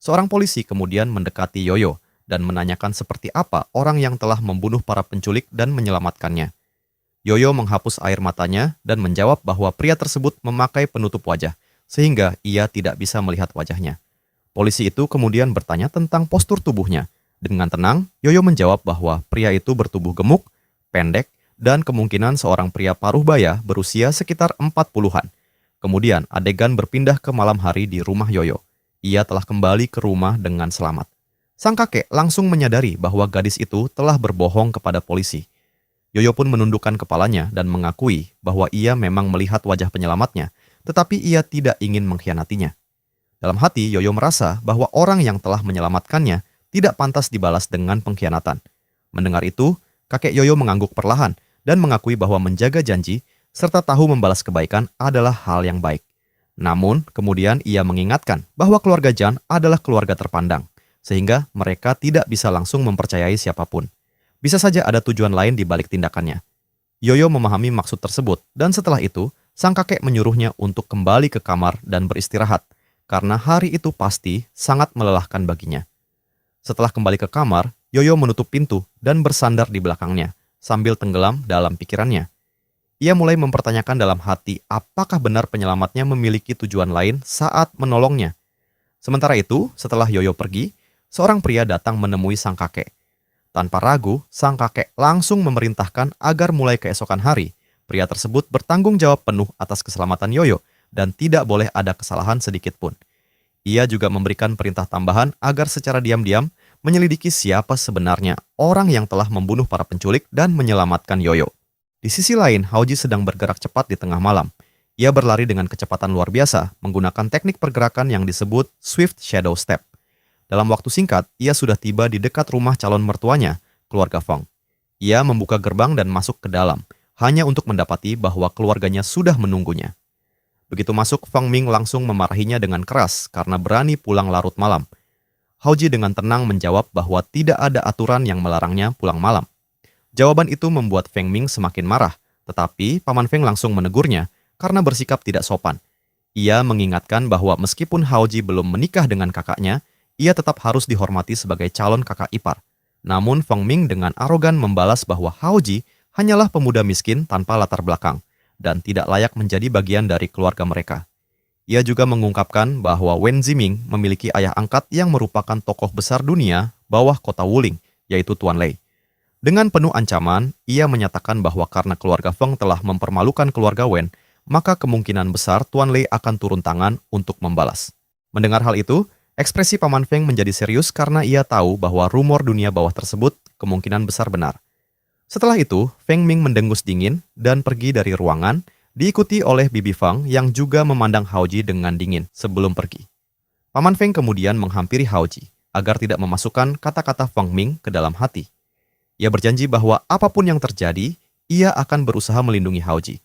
Seorang polisi kemudian mendekati Yoyo dan menanyakan seperti apa orang yang telah membunuh para penculik dan menyelamatkannya. Yoyo menghapus air matanya dan menjawab bahwa pria tersebut memakai penutup wajah, sehingga ia tidak bisa melihat wajahnya. Polisi itu kemudian bertanya tentang postur tubuhnya. Dengan tenang, Yoyo menjawab bahwa pria itu bertubuh gemuk, pendek, dan kemungkinan seorang pria paruh baya berusia sekitar 40-an. Kemudian adegan berpindah ke malam hari di rumah Yoyo. Ia telah kembali ke rumah dengan selamat. Sang kakek langsung menyadari bahwa gadis itu telah berbohong kepada polisi. Yoyo pun menundukkan kepalanya dan mengakui bahwa ia memang melihat wajah penyelamatnya, tetapi ia tidak ingin mengkhianatinya. Dalam hati, Yoyo merasa bahwa orang yang telah menyelamatkannya tidak pantas dibalas dengan pengkhianatan. Mendengar itu, kakek Yoyo mengangguk perlahan dan mengakui bahwa menjaga janji serta tahu membalas kebaikan adalah hal yang baik. Namun, kemudian ia mengingatkan bahwa keluarga Jan adalah keluarga terpandang, sehingga mereka tidak bisa langsung mempercayai siapapun. Bisa saja ada tujuan lain di balik tindakannya. Yoyo memahami maksud tersebut, dan setelah itu, sang kakek menyuruhnya untuk kembali ke kamar dan beristirahat, karena hari itu pasti sangat melelahkan baginya. Setelah kembali ke kamar, Yoyo menutup pintu dan bersandar di belakangnya, sambil tenggelam dalam pikirannya. Ia mulai mempertanyakan dalam hati apakah benar penyelamatnya memiliki tujuan lain saat menolongnya. Sementara itu, setelah Yoyo pergi, seorang pria datang menemui sang kakek. Tanpa ragu, sang kakek langsung memerintahkan agar mulai keesokan hari, pria tersebut bertanggung jawab penuh atas keselamatan Yoyo dan tidak boleh ada kesalahan sedikit pun. Ia juga memberikan perintah tambahan agar secara diam-diam menyelidiki siapa sebenarnya orang yang telah membunuh para penculik dan menyelamatkan Yoyo. Di sisi lain, Haoji sedang bergerak cepat di tengah malam. Ia berlari dengan kecepatan luar biasa, menggunakan teknik pergerakan yang disebut Swift Shadow Step. Dalam waktu singkat, ia sudah tiba di dekat rumah calon mertuanya, keluarga Feng. Ia membuka gerbang dan masuk ke dalam, hanya untuk mendapati bahwa keluarganya sudah menunggunya. Begitu masuk, Feng Ming langsung memarahinya dengan keras karena berani pulang larut malam. Haoji dengan tenang menjawab bahwa tidak ada aturan yang melarangnya pulang malam. Jawaban itu membuat Feng Ming semakin marah, tetapi Paman Feng langsung menegurnya karena bersikap tidak sopan. Ia mengingatkan bahwa meskipun Haoji belum menikah dengan kakaknya, ia tetap harus dihormati sebagai calon kakak ipar. Namun Feng Ming dengan arogan membalas bahwa Haoji hanyalah pemuda miskin tanpa latar belakang dan tidak layak menjadi bagian dari keluarga mereka. Ia juga mengungkapkan bahwa Wen Ziming memiliki ayah angkat yang merupakan tokoh besar dunia bawah kota Wuling, yaitu Tuan Lei. Dengan penuh ancaman, ia menyatakan bahwa karena keluarga Feng telah mempermalukan keluarga Wen, maka kemungkinan besar Tuan Lei akan turun tangan untuk membalas. Mendengar hal itu, ekspresi Paman Feng menjadi serius karena ia tahu bahwa rumor dunia bawah tersebut kemungkinan besar benar. Setelah itu, Feng Ming mendengus dingin dan pergi dari ruangan, diikuti oleh Bibi Fang yang juga memandang Haoji dengan dingin sebelum pergi. Paman Feng kemudian menghampiri Haoji agar tidak memasukkan kata-kata Feng Ming ke dalam hati. Ia berjanji bahwa apapun yang terjadi, ia akan berusaha melindungi Haoji.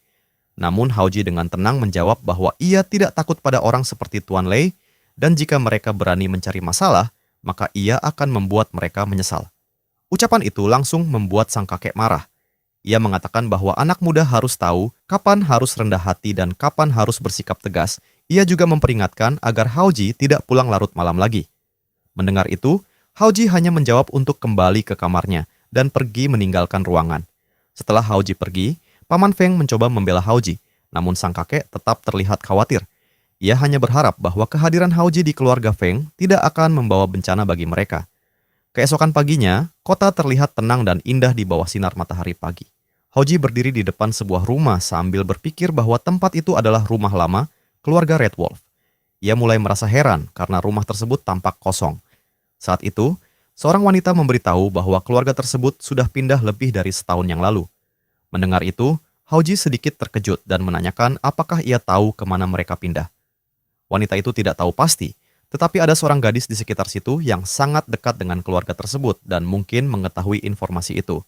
Namun Haoji dengan tenang menjawab bahwa ia tidak takut pada orang seperti Tuan Lei, dan jika mereka berani mencari masalah, maka ia akan membuat mereka menyesal. Ucapan itu langsung membuat sang kakek marah. Ia mengatakan bahwa anak muda harus tahu kapan harus rendah hati dan kapan harus bersikap tegas. Ia juga memperingatkan agar Haoji tidak pulang larut malam lagi. Mendengar itu, Haoji hanya menjawab untuk kembali ke kamarnya dan pergi meninggalkan ruangan. Setelah Haoji pergi, Paman Feng mencoba membela Haoji, namun sang kakek tetap terlihat khawatir. Ia hanya berharap bahwa kehadiran Haoji di keluarga Feng tidak akan membawa bencana bagi mereka. Keesokan paginya, kota terlihat tenang dan indah di bawah sinar matahari pagi. Haoji berdiri di depan sebuah rumah sambil berpikir bahwa tempat itu adalah rumah lama keluarga Red Wolf. Ia mulai merasa heran karena rumah tersebut tampak kosong. Saat itu, seorang wanita memberitahu bahwa keluarga tersebut sudah pindah lebih dari setahun yang lalu. Mendengar itu, Haoji sedikit terkejut dan menanyakan apakah ia tahu kemana mereka pindah. Wanita itu tidak tahu pasti, tetapi ada seorang gadis di sekitar situ yang sangat dekat dengan keluarga tersebut dan mungkin mengetahui informasi itu.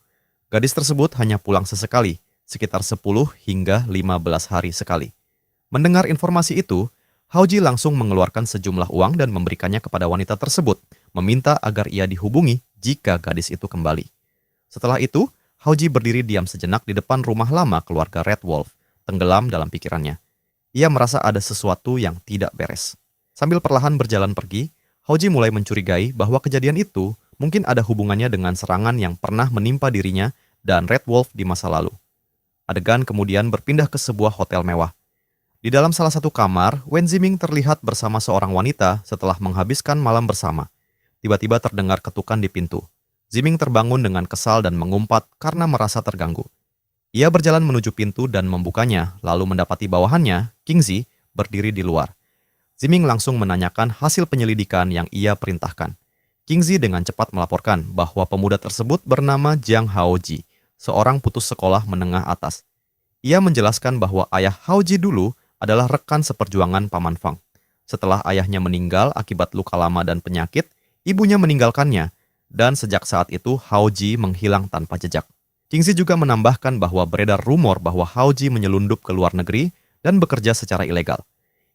Gadis tersebut hanya pulang sesekali, sekitar 10 hingga 15 hari sekali. Mendengar informasi itu, Haoji langsung mengeluarkan sejumlah uang dan memberikannya kepada wanita tersebut, meminta agar ia dihubungi jika gadis itu kembali. Setelah itu, Haoji berdiri diam sejenak di depan rumah lama keluarga Red Wolf, tenggelam dalam pikirannya. Ia merasa ada sesuatu yang tidak beres. Sambil perlahan berjalan pergi, Haoji mulai mencurigai bahwa kejadian itu mungkin ada hubungannya dengan serangan yang pernah menimpa dirinya dan Red Wolf di masa lalu. Adegan kemudian berpindah ke sebuah hotel mewah. Di dalam salah satu kamar, Wen Ziming terlihat bersama seorang wanita setelah menghabiskan malam bersama. Tiba-tiba terdengar ketukan di pintu. Ziming terbangun dengan kesal dan mengumpat karena merasa terganggu. Ia berjalan menuju pintu dan membukanya, lalu mendapati bawahannya, Kingzi, berdiri di luar. Ziming langsung menanyakan hasil penyelidikan yang ia perintahkan. Kingzi dengan cepat melaporkan bahwa pemuda tersebut bernama Jiang Haoji, seorang putus sekolah menengah atas. Ia menjelaskan bahwa ayah Haoji dulu adalah rekan seperjuangan Paman Fang. Setelah ayahnya meninggal akibat luka lama dan penyakit, ibunya meninggalkannya, dan sejak saat itu Haoji menghilang tanpa jejak. Kingzi juga menambahkan bahwa beredar rumor bahwa Haoji menyelundup ke luar negeri dan bekerja secara ilegal.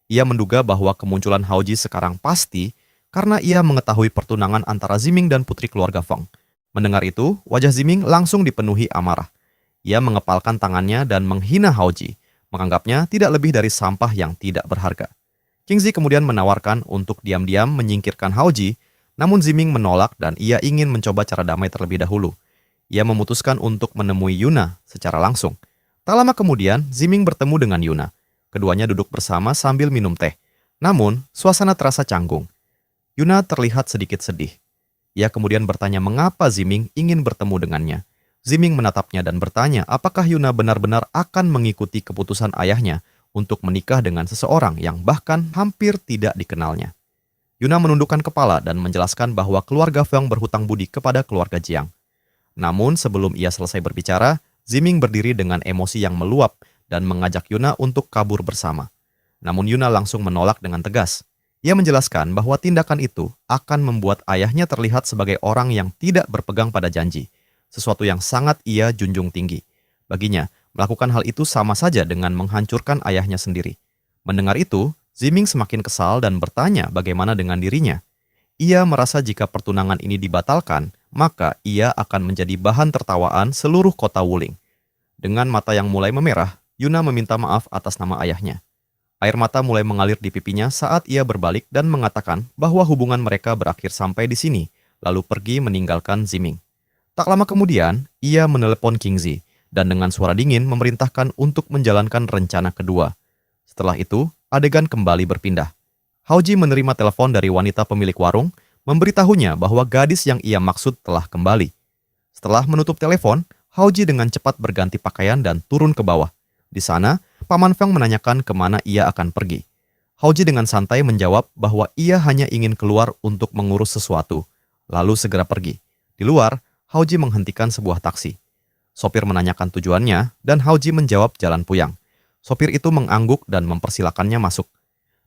Ia menduga bahwa kemunculan Haoji sekarang pasti karena ia mengetahui pertunangan antara Ziming dan putri keluarga Feng. Mendengar itu, wajah Ziming langsung dipenuhi amarah. Ia mengepalkan tangannya dan menghina Haoji, menganggapnya tidak lebih dari sampah yang tidak berharga. Kingzi kemudian menawarkan untuk diam-diam menyingkirkan Haoji, namun Ziming menolak dan ia ingin mencoba cara damai terlebih dahulu. Ia memutuskan untuk menemui Yuna secara langsung. Tak lama kemudian, Ziming bertemu dengan Yuna. Keduanya duduk bersama sambil minum teh. Namun, suasana terasa canggung. Yuna terlihat sedikit sedih. Ia kemudian bertanya mengapa Ziming ingin bertemu dengannya. Ziming menatapnya dan bertanya apakah Yuna benar-benar akan mengikuti keputusan ayahnya untuk menikah dengan seseorang yang bahkan hampir tidak dikenalnya. Yuna menundukkan kepala dan menjelaskan bahwa keluarga Feng berhutang budi kepada keluarga Jiang. Namun sebelum ia selesai berbicara, Ziming berdiri dengan emosi yang meluap dan mengajak Yuna untuk kabur bersama. Namun Yuna langsung menolak dengan tegas. Ia menjelaskan bahwa tindakan itu akan membuat ayahnya terlihat sebagai orang yang tidak berpegang pada janji, sesuatu yang sangat ia junjung tinggi. Baginya, melakukan hal itu sama saja dengan menghancurkan ayahnya sendiri. Mendengar itu, Ziming semakin kesal dan bertanya bagaimana dengan dirinya. Ia merasa jika pertunangan ini dibatalkan, maka ia akan menjadi bahan tertawaan seluruh kota Wuling. Dengan mata yang mulai memerah, Yuna meminta maaf atas nama ayahnya. Air mata mulai mengalir di pipinya saat ia berbalik dan mengatakan bahwa hubungan mereka berakhir sampai di sini, lalu pergi meninggalkan Ziming. Tak lama kemudian, ia menelepon Kingzi dan dengan suara dingin memerintahkan untuk menjalankan rencana kedua. Setelah itu, adegan kembali berpindah. Haoji menerima telepon dari wanita pemilik warung, memberitahunya bahwa gadis yang ia maksud telah kembali. Setelah menutup telepon, Haoji dengan cepat berganti pakaian dan turun ke bawah. Di sana, Paman Feng menanyakan kemana ia akan pergi. Haoji dengan santai menjawab bahwa ia hanya ingin keluar untuk mengurus sesuatu, lalu segera pergi. Di luar, Haoji menghentikan sebuah taksi. Sopir menanyakan tujuannya, dan Haoji menjawab jalan Puyang. Sopir itu mengangguk dan mempersilakannya masuk.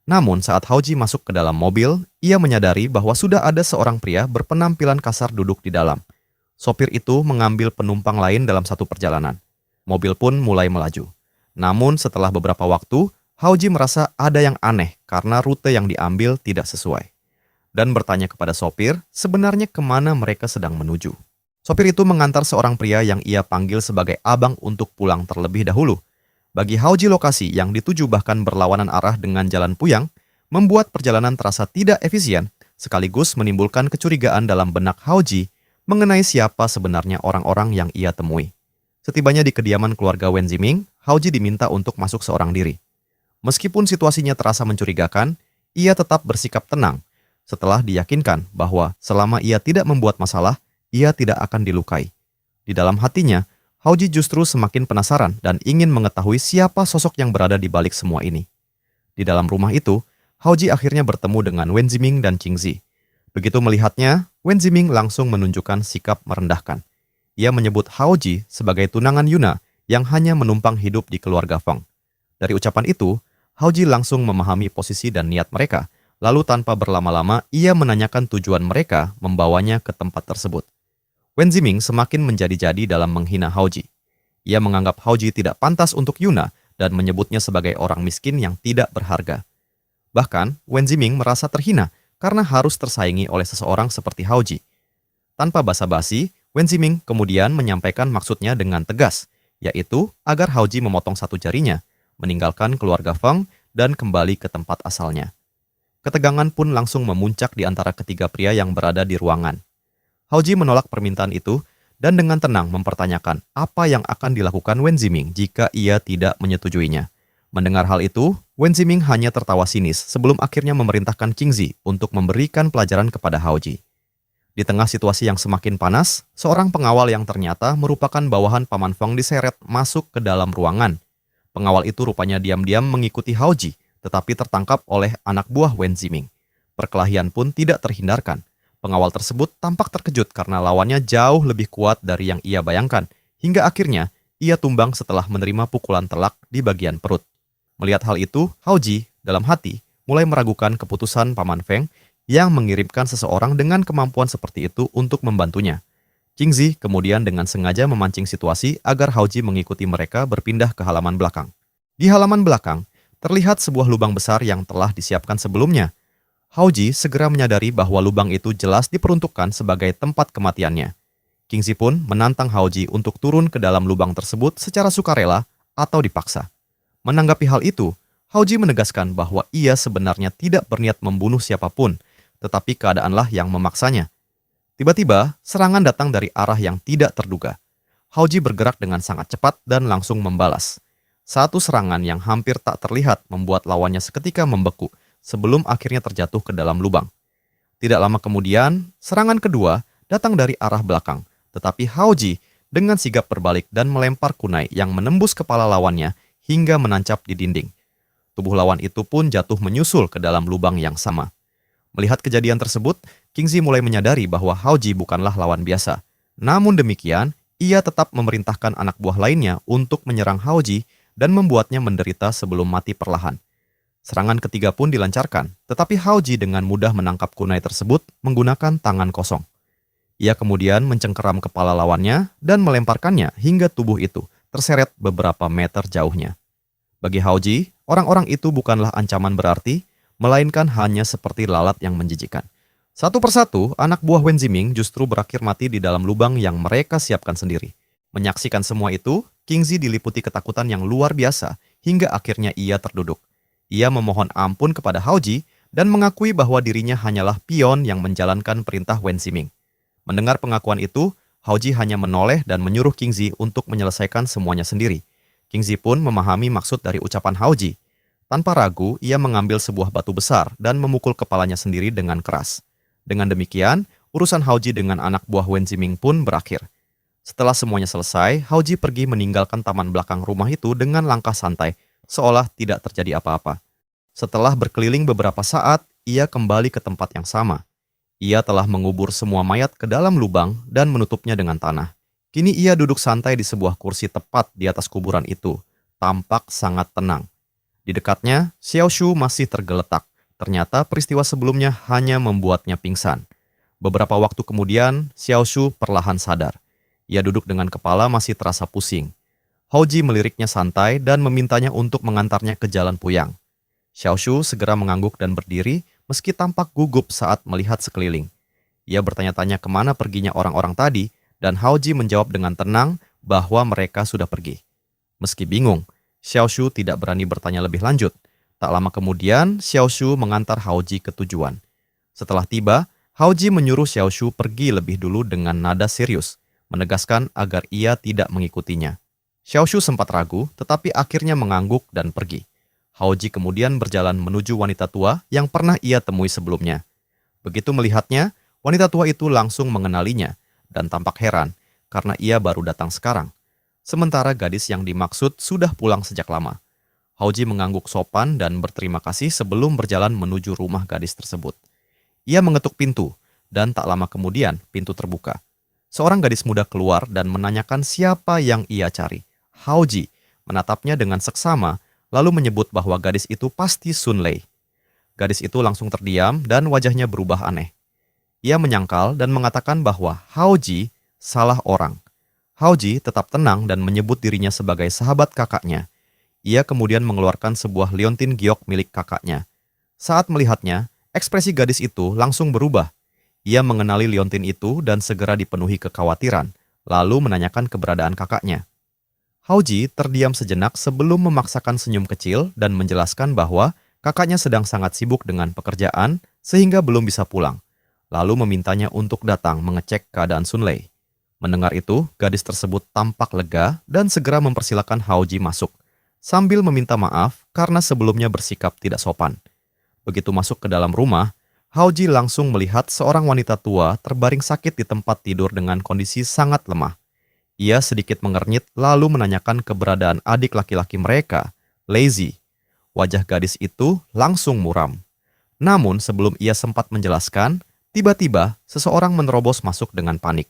Namun saat Haoji masuk ke dalam mobil, ia menyadari bahwa sudah ada seorang pria berpenampilan kasar duduk di dalam. Sopir itu mengambil penumpang lain dalam satu perjalanan. Mobil pun mulai melaju. Namun setelah beberapa waktu, Haoji merasa ada yang aneh karena rute yang diambil tidak sesuai. Dan bertanya kepada sopir sebenarnya kemana mereka sedang menuju. Sopir itu mengantar seorang pria yang ia panggil sebagai abang untuk pulang terlebih dahulu. Bagi Haoji lokasi yang dituju bahkan berlawanan arah dengan jalan Puyang, membuat perjalanan terasa tidak efisien, sekaligus menimbulkan kecurigaan dalam benak Haoji mengenai siapa sebenarnya orang-orang yang ia temui. Setibanya di kediaman keluarga Wen Ziming, Haoji diminta untuk masuk seorang diri. Meskipun situasinya terasa mencurigakan, ia tetap bersikap tenang setelah diyakinkan bahwa selama ia tidak membuat masalah, ia tidak akan dilukai. Di dalam hatinya, Haoji justru semakin penasaran dan ingin mengetahui siapa sosok yang berada di balik semua ini. Di dalam rumah itu, Haoji akhirnya bertemu dengan Wen Ziming dan Kingzi. Begitu melihatnya, Wen Ziming langsung menunjukkan sikap merendahkan. Ia menyebut Haoji sebagai tunangan Yuna yang hanya menumpang hidup di keluarga Feng. Dari ucapan itu, Haoji langsung memahami posisi dan niat mereka, lalu tanpa berlama-lama ia menanyakan tujuan mereka membawanya ke tempat tersebut. Wen Ziming semakin menjadi-jadi dalam menghina Haoji. Ia menganggap Haoji tidak pantas untuk Yuna dan menyebutnya sebagai orang miskin yang tidak berharga. Bahkan, Wen Ziming merasa terhina karena harus tersaingi oleh seseorang seperti Haoji. Tanpa basa-basi, Wen Ziming kemudian menyampaikan maksudnya dengan tegas, yaitu agar Haoji memotong satu jarinya, meninggalkan keluarga Feng, dan kembali ke tempat asalnya. Ketegangan pun langsung memuncak di antara ketiga pria yang berada di ruangan. Haoji menolak permintaan itu dan dengan tenang mempertanyakan apa yang akan dilakukan Wen Ziming jika ia tidak menyetujuinya. Mendengar hal itu, Wen Ziming hanya tertawa sinis sebelum akhirnya memerintahkan Qingzi untuk memberikan pelajaran kepada Haoji. Di tengah situasi yang semakin panas, seorang pengawal yang ternyata merupakan bawahan Paman Feng diseret masuk ke dalam ruangan. Pengawal itu rupanya diam-diam mengikuti Haoji, tetapi tertangkap oleh anak buah Wen Ziming. Perkelahian pun tidak terhindarkan. Pengawal tersebut tampak terkejut karena lawannya jauh lebih kuat dari yang ia bayangkan, hingga akhirnya ia tumbang setelah menerima pukulan telak di bagian perut. Melihat hal itu, Haoji dalam hati mulai meragukan keputusan Paman Feng yang mengirimkan seseorang dengan kemampuan seperti itu untuk membantunya. Qingzi kemudian dengan sengaja memancing situasi agar Haoji mengikuti mereka berpindah ke halaman belakang. Di halaman belakang, terlihat sebuah lubang besar yang telah disiapkan sebelumnya. Haoji segera menyadari bahwa lubang itu jelas diperuntukkan sebagai tempat kematiannya. Qingzi pun menantang Haoji untuk turun ke dalam lubang tersebut secara sukarela atau dipaksa. Menanggapi hal itu, Haoji menegaskan bahwa ia sebenarnya tidak berniat membunuh siapapun, tetapi keadaanlah yang memaksanya. Tiba-tiba, serangan datang dari arah yang tidak terduga. Haoji bergerak dengan sangat cepat dan langsung membalas. Satu serangan yang hampir tak terlihat membuat lawannya seketika membeku sebelum akhirnya terjatuh ke dalam lubang. Tidak lama kemudian, serangan kedua datang dari arah belakang, tetapi Haoji dengan sigap berbalik dan melempar kunai yang menembus kepala lawannya hingga menancap di dinding. Tubuh lawan itu pun jatuh menyusul ke dalam lubang yang sama. Melihat kejadian tersebut, Qingzi mulai menyadari bahwa Haoji bukanlah lawan biasa. Namun demikian, ia tetap memerintahkan anak buah lainnya untuk menyerang Haoji dan membuatnya menderita sebelum mati perlahan. Serangan ketiga pun dilancarkan, tetapi Haoji dengan mudah menangkap kunai tersebut menggunakan tangan kosong. Ia kemudian mencengkeram kepala lawannya dan melemparkannya hingga tubuh itu terseret beberapa meter jauhnya. Bagi Haoji, orang-orang itu bukanlah ancaman berarti, melainkan hanya seperti lalat yang menjijikan. Satu persatu, anak buah Wen Ziming justru berakhir mati di dalam lubang yang mereka siapkan sendiri. Menyaksikan semua itu, Qingzi diliputi ketakutan yang luar biasa hingga akhirnya ia terduduk. Ia memohon ampun kepada Haoji dan mengakui bahwa dirinya hanyalah pion yang menjalankan perintah Wen Ziming. Mendengar pengakuan itu, Haoji hanya menoleh dan menyuruh Qingzi untuk menyelesaikan semuanya sendiri. Qingzi pun memahami maksud dari ucapan Haoji. Tanpa ragu, ia mengambil sebuah batu besar dan memukul kepalanya sendiri dengan keras. Dengan demikian, urusan Haoji dengan anak buah Wen Ziming pun berakhir. Setelah semuanya selesai, Haoji pergi meninggalkan taman belakang rumah itu dengan langkah santai, seolah tidak terjadi apa-apa. Setelah berkeliling beberapa saat, ia kembali ke tempat yang sama. Ia telah mengubur semua mayat ke dalam lubang dan menutupnya dengan tanah. Kini ia duduk santai di sebuah kursi tepat di atas kuburan itu, tampak sangat tenang. Di dekatnya, Xiao Shu masih tergeletak. Ternyata peristiwa sebelumnya hanya membuatnya pingsan. Beberapa waktu kemudian, Xiao Shu perlahan sadar. Ia duduk dengan kepala masih terasa pusing. Haoji meliriknya santai dan memintanya untuk mengantarnya ke jalan Puyang. Xiao Shu segera mengangguk dan berdiri meski tampak gugup saat melihat sekeliling. Ia bertanya-tanya kemana perginya orang-orang tadi dan Haoji menjawab dengan tenang bahwa mereka sudah pergi. Meski bingung, Xiao Shu tidak berani bertanya lebih lanjut. Tak lama kemudian, Xiao Shu mengantar Haoji ke tujuan. Setelah tiba, Haoji menyuruh Xiao Shu pergi lebih dulu dengan nada serius, menegaskan agar ia tidak mengikutinya. Xiao Shu sempat ragu, tetapi akhirnya mengangguk dan pergi. Haoji kemudian berjalan menuju wanita tua yang pernah ia temui sebelumnya. Begitu melihatnya, wanita tua itu langsung mengenalinya dan tampak heran karena ia baru datang sekarang. Sementara gadis yang dimaksud sudah pulang sejak lama. Haoji mengangguk sopan dan berterima kasih sebelum berjalan menuju rumah gadis tersebut. Ia mengetuk pintu, dan tak lama kemudian pintu terbuka. Seorang gadis muda keluar dan menanyakan siapa yang ia cari. Haoji menatapnya dengan seksama, lalu menyebut bahwa gadis itu pasti Sun Lei. Gadis itu langsung terdiam dan wajahnya berubah aneh. Ia menyangkal dan mengatakan bahwa Haoji salah orang. Haoji tetap tenang dan menyebut dirinya sebagai sahabat kakaknya. Ia kemudian mengeluarkan sebuah liontin giok milik kakaknya. Saat melihatnya, ekspresi gadis itu langsung berubah. Ia mengenali liontin itu dan segera dipenuhi kekhawatiran, lalu menanyakan keberadaan kakaknya. Haoji terdiam sejenak sebelum memaksakan senyum kecil dan menjelaskan bahwa Kakaknya sedang sangat sibuk dengan pekerjaan sehingga belum bisa pulang, lalu memintanya untuk datang mengecek keadaan Sunlei. Mendengar itu, gadis tersebut tampak lega dan segera mempersilakan Haoji masuk, sambil meminta maaf karena sebelumnya bersikap tidak sopan. Begitu masuk ke dalam rumah, Haoji langsung melihat seorang wanita tua terbaring sakit di tempat tidur dengan kondisi sangat lemah. Ia sedikit mengernyit lalu menanyakan keberadaan adik laki-laki mereka, Lazy. Wajah gadis itu langsung muram. Namun sebelum ia sempat menjelaskan, tiba-tiba seseorang menerobos masuk dengan panik.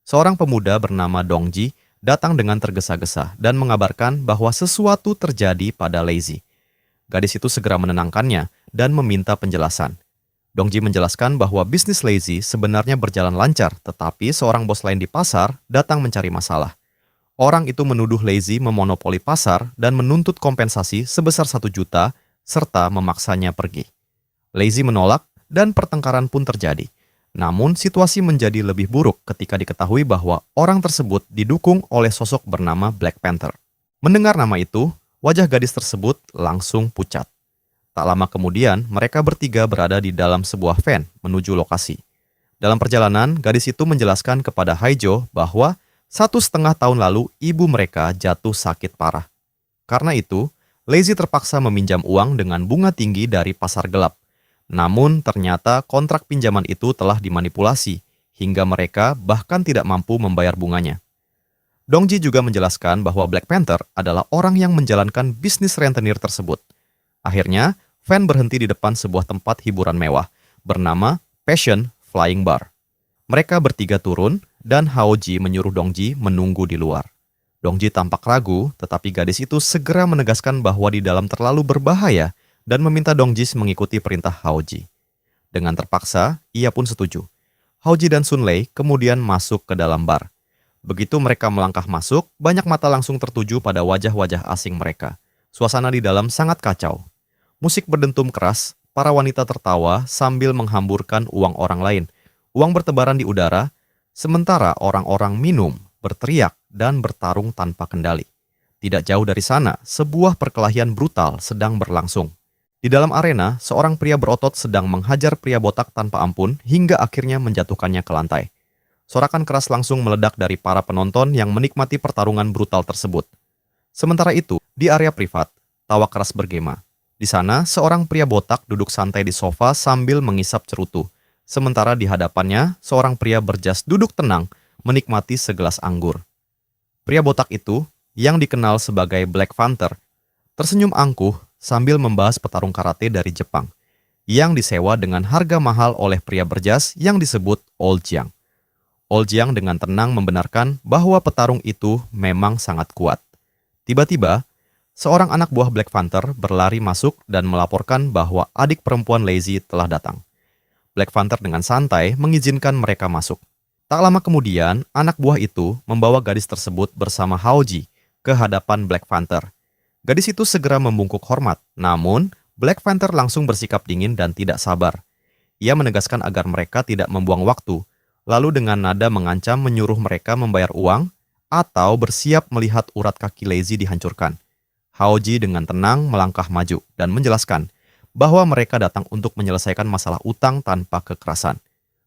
Seorang pemuda bernama Dongji datang dengan tergesa-gesa dan mengabarkan bahwa sesuatu terjadi pada Lazy. Gadis itu segera menenangkannya dan meminta penjelasan. Dongji menjelaskan bahwa bisnis Lazy sebenarnya berjalan lancar, tetapi seorang bos lain di pasar datang mencari masalah. Orang itu menuduh Lazy memonopoli pasar dan menuntut kompensasi sebesar 1 juta serta memaksanya pergi. Lazy menolak dan pertengkaran pun terjadi. Namun situasi menjadi lebih buruk ketika diketahui bahwa orang tersebut didukung oleh sosok bernama Black Panther. Mendengar nama itu, wajah gadis tersebut langsung pucat. Tak lama kemudian, mereka bertiga berada di dalam sebuah van menuju lokasi. Dalam perjalanan, gadis itu menjelaskan kepada Haijo bahwa 1,5 tahun lalu ibu mereka jatuh sakit parah. Karena itu, Lazy terpaksa meminjam uang dengan bunga tinggi dari pasar gelap. Namun ternyata kontrak pinjaman itu telah dimanipulasi, hingga mereka bahkan tidak mampu membayar bunganya. Dongji juga menjelaskan bahwa Black Panther adalah orang yang menjalankan bisnis rentenir tersebut. Akhirnya, van berhenti di depan sebuah tempat hiburan mewah bernama Passion Flying Bar. Mereka bertiga turun dan Haoji menyuruh Dongji menunggu di luar. Dongji tampak ragu, tetapi gadis itu segera menegaskan bahwa di dalam terlalu berbahaya dan meminta Dongji mengikuti perintah Haoji. Dengan terpaksa, ia pun setuju. Haoji dan Sunlei kemudian masuk ke dalam bar. Begitu mereka melangkah masuk, banyak mata langsung tertuju pada wajah-wajah asing mereka. Suasana di dalam sangat kacau. Musik berdentum keras, para wanita tertawa sambil menghamburkan uang orang lain. Uang bertebaran di udara, sementara orang-orang minum, berteriak, dan bertarung tanpa kendali. Tidak jauh dari sana, sebuah perkelahian brutal sedang berlangsung. Di dalam arena, seorang pria berotot sedang menghajar pria botak tanpa ampun hingga akhirnya menjatuhkannya ke lantai. Sorakan keras langsung meledak dari para penonton yang menikmati pertarungan brutal tersebut. Sementara itu, di area privat, tawa keras bergema. Di sana, seorang pria botak duduk santai di sofa sambil mengisap cerutu. Sementara di hadapannya, seorang pria berjas duduk tenang menikmati segelas anggur. Pria botak itu, yang dikenal sebagai Black Panther, tersenyum angkuh sambil membahas petarung karate dari Jepang, yang disewa dengan harga mahal oleh pria berjas yang disebut Old Jiang. Old Jiang dengan tenang membenarkan bahwa petarung itu memang sangat kuat. Tiba-tiba, seorang anak buah Black Panther berlari masuk dan melaporkan bahwa adik perempuan Lazy telah datang. Black Panther dengan santai mengizinkan mereka masuk. Tak lama kemudian, anak buah itu membawa gadis tersebut bersama Haoji ke hadapan Black Panther. Gadis itu segera membungkuk hormat, namun Black Panther langsung bersikap dingin dan tidak sabar. Ia menegaskan agar mereka tidak membuang waktu, lalu dengan nada mengancam menyuruh mereka membayar uang atau bersiap melihat urat kaki Lazy dihancurkan. Haoji dengan tenang melangkah maju dan menjelaskan bahwa mereka datang untuk menyelesaikan masalah utang tanpa kekerasan.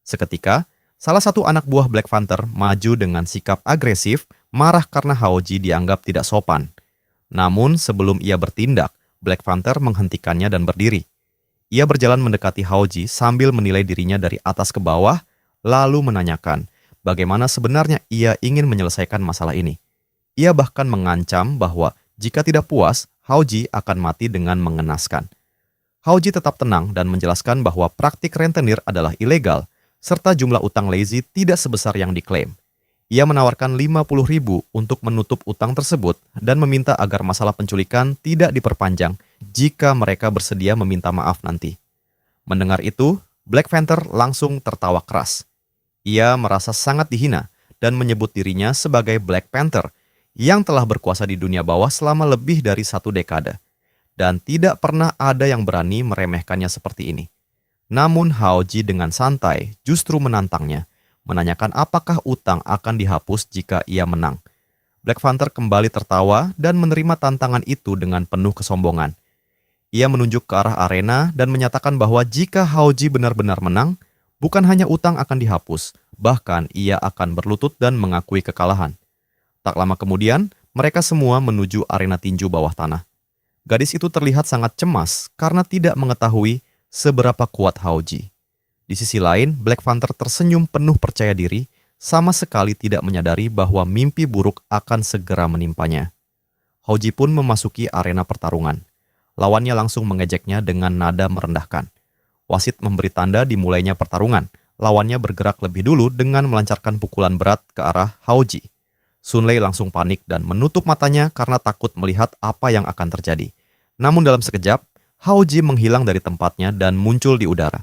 Seketika, salah satu anak buah Black Panther maju dengan sikap agresif, marah karena Haoji dianggap tidak sopan. Namun sebelum ia bertindak, Black Panther menghentikannya dan berdiri. Ia berjalan mendekati Haoji sambil menilai dirinya dari atas ke bawah, lalu menanyakan bagaimana sebenarnya ia ingin menyelesaikan masalah ini. Ia bahkan mengancam bahwa jika tidak puas, Haoji akan mati dengan mengenaskan. Haoji tetap tenang dan menjelaskan bahwa praktik rentenir adalah ilegal, serta jumlah utang Lazy tidak sebesar yang diklaim. Ia menawarkan 50.000 untuk menutup utang tersebut dan meminta agar masalah penculikan tidak diperpanjang jika mereka bersedia meminta maaf nanti. Mendengar itu, Black Panther langsung tertawa keras. Ia merasa sangat dihina dan menyebut dirinya sebagai Black Panther yang telah berkuasa di dunia bawah selama lebih dari 1 dekade. Dan tidak pernah ada yang berani meremehkannya seperti ini. Namun Haoji dengan santai justru menantangnya, menanyakan apakah utang akan dihapus jika ia menang. Black Panther kembali tertawa dan menerima tantangan itu dengan penuh kesombongan. Ia menunjuk ke arah arena dan menyatakan bahwa jika Haoji benar-benar menang, bukan hanya utang akan dihapus, bahkan ia akan berlutut dan mengakui kekalahan. Tak lama kemudian, mereka semua menuju arena tinju bawah tanah. Gadis itu terlihat sangat cemas karena tidak mengetahui seberapa kuat Haoji. Di sisi lain, Black Panther tersenyum penuh percaya diri, sama sekali tidak menyadari bahwa mimpi buruk akan segera menimpanya. Haoji pun memasuki arena pertarungan. Lawannya langsung mengejeknya dengan nada merendahkan. Wasit memberi tanda dimulainya pertarungan. Lawannya bergerak lebih dulu dengan melancarkan pukulan berat ke arah Haoji. Sun Lei langsung panik dan menutup matanya karena takut melihat apa yang akan terjadi. Namun dalam sekejap, Haoji menghilang dari tempatnya dan muncul di udara.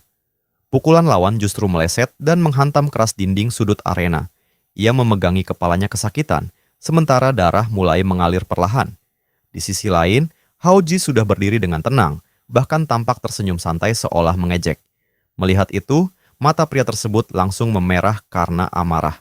Pukulan lawan justru meleset dan menghantam keras dinding sudut arena. Ia memegangi kepalanya kesakitan, sementara darah mulai mengalir perlahan. Di sisi lain, Haoji sudah berdiri dengan tenang, bahkan tampak tersenyum santai seolah mengejek. Melihat itu, mata pria tersebut langsung memerah karena amarah.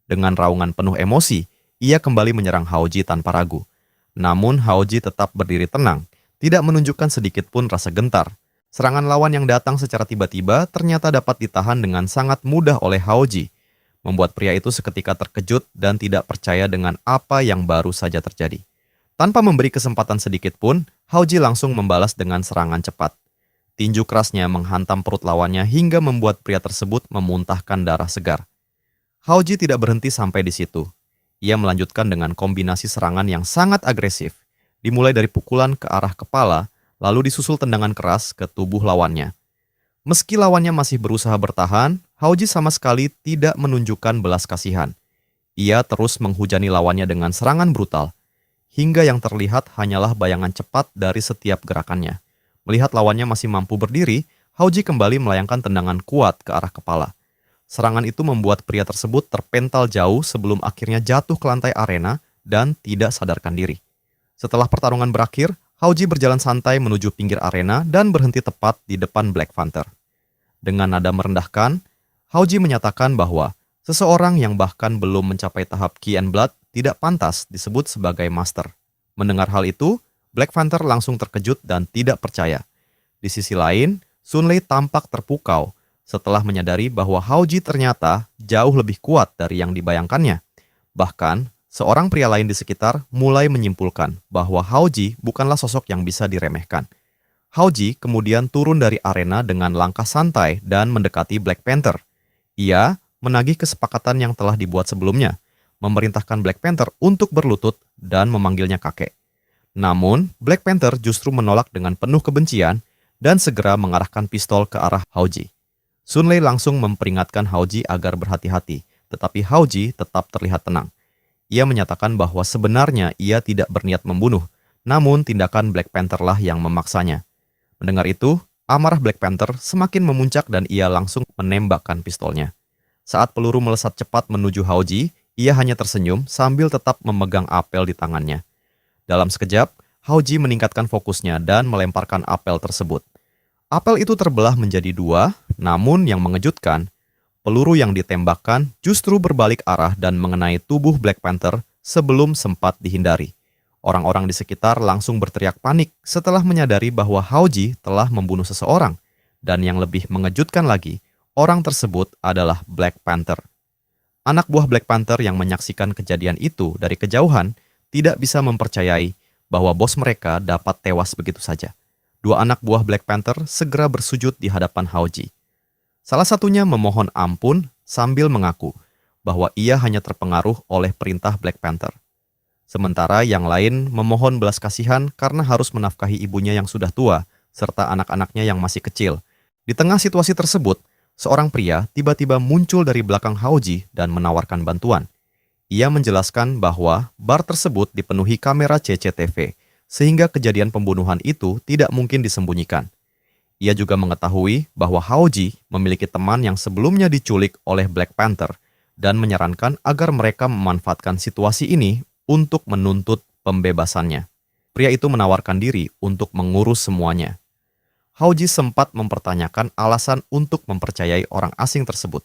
Dengan raungan penuh emosi, ia kembali menyerang Haoji tanpa ragu. Namun Haoji tetap berdiri tenang, tidak menunjukkan sedikit pun rasa gentar. Serangan lawan yang datang secara tiba-tiba ternyata dapat ditahan dengan sangat mudah oleh Haoji, membuat pria itu seketika terkejut dan tidak percaya dengan apa yang baru saja terjadi. Tanpa memberi kesempatan sedikit pun, Haoji langsung membalas dengan serangan cepat. Tinju kerasnya menghantam perut lawannya hingga membuat pria tersebut memuntahkan darah segar. Haoji tidak berhenti sampai di situ. Ia melanjutkan dengan kombinasi serangan yang sangat agresif, dimulai dari pukulan ke arah kepala, lalu disusul tendangan keras ke tubuh lawannya. Meski lawannya masih berusaha bertahan, Haoji sama sekali tidak menunjukkan belas kasihan. Ia terus menghujani lawannya dengan serangan brutal, hingga yang terlihat hanyalah bayangan cepat dari setiap gerakannya. Melihat lawannya masih mampu berdiri, Haoji kembali melayangkan tendangan kuat ke arah kepala. Serangan itu membuat pria tersebut terpental jauh sebelum akhirnya jatuh ke lantai arena dan tidak sadarkan diri. Setelah pertarungan berakhir, Haoji berjalan santai menuju pinggir arena dan berhenti tepat di depan Black Panther. Dengan nada merendahkan, Haoji menyatakan bahwa seseorang yang bahkan belum mencapai tahap Ki and Blood tidak pantas disebut sebagai master. Mendengar hal itu, Black Panther langsung terkejut dan tidak percaya. Di sisi lain, Sun Lei tampak terpukau setelah menyadari bahwa Haoji ternyata jauh lebih kuat dari yang dibayangkannya. Bahkan, seorang pria lain di sekitar mulai menyimpulkan bahwa Haoji bukanlah sosok yang bisa diremehkan. Haoji kemudian turun dari arena dengan langkah santai dan mendekati Black Panther. Ia menagih kesepakatan yang telah dibuat sebelumnya, memerintahkan Black Panther untuk berlutut dan memanggilnya kakek. Namun, Black Panther justru menolak dengan penuh kebencian dan segera mengarahkan pistol ke arah Haoji. Sun Lei langsung memperingatkan Haoji agar berhati-hati, tetapi Haoji tetap terlihat tenang. Ia menyatakan bahwa sebenarnya ia tidak berniat membunuh, namun tindakan Black Panther lah yang memaksanya. Mendengar itu, amarah Black Panther semakin memuncak dan ia langsung menembakkan pistolnya. Saat peluru melesat cepat menuju Haoji, ia hanya tersenyum sambil tetap memegang apel di tangannya. Dalam sekejap, Haoji meningkatkan fokusnya dan melemparkan apel tersebut. Apel itu terbelah menjadi dua, namun yang mengejutkan, peluru yang ditembakkan justru berbalik arah dan mengenai tubuh Black Panther sebelum sempat dihindari. Orang-orang di sekitar langsung berteriak panik setelah menyadari bahwa Haoji telah membunuh seseorang, dan yang lebih mengejutkan lagi, orang tersebut adalah Black Panther. Anak buah Black Panther yang menyaksikan kejadian itu dari kejauhan tidak bisa mempercayai bahwa bos mereka dapat tewas begitu saja. Dua anak buah Black Panther segera bersujud di hadapan Haoji. Salah satunya memohon ampun sambil mengaku bahwa ia hanya terpengaruh oleh perintah Black Panther. Sementara yang lain memohon belas kasihan karena harus menafkahi ibunya yang sudah tua serta anak-anaknya yang masih kecil. Di tengah situasi tersebut, seorang pria tiba-tiba muncul dari belakang Haoji dan menawarkan bantuan. Ia menjelaskan bahwa bar tersebut dipenuhi kamera CCTV, sehingga kejadian pembunuhan itu tidak mungkin disembunyikan. Ia juga mengetahui bahwa Haoji memiliki teman yang sebelumnya diculik oleh Black Panther dan menyarankan agar mereka memanfaatkan situasi ini untuk menuntut pembebasannya. Pria itu menawarkan diri untuk mengurus semuanya. Haoji sempat mempertanyakan alasan untuk mempercayai orang asing tersebut.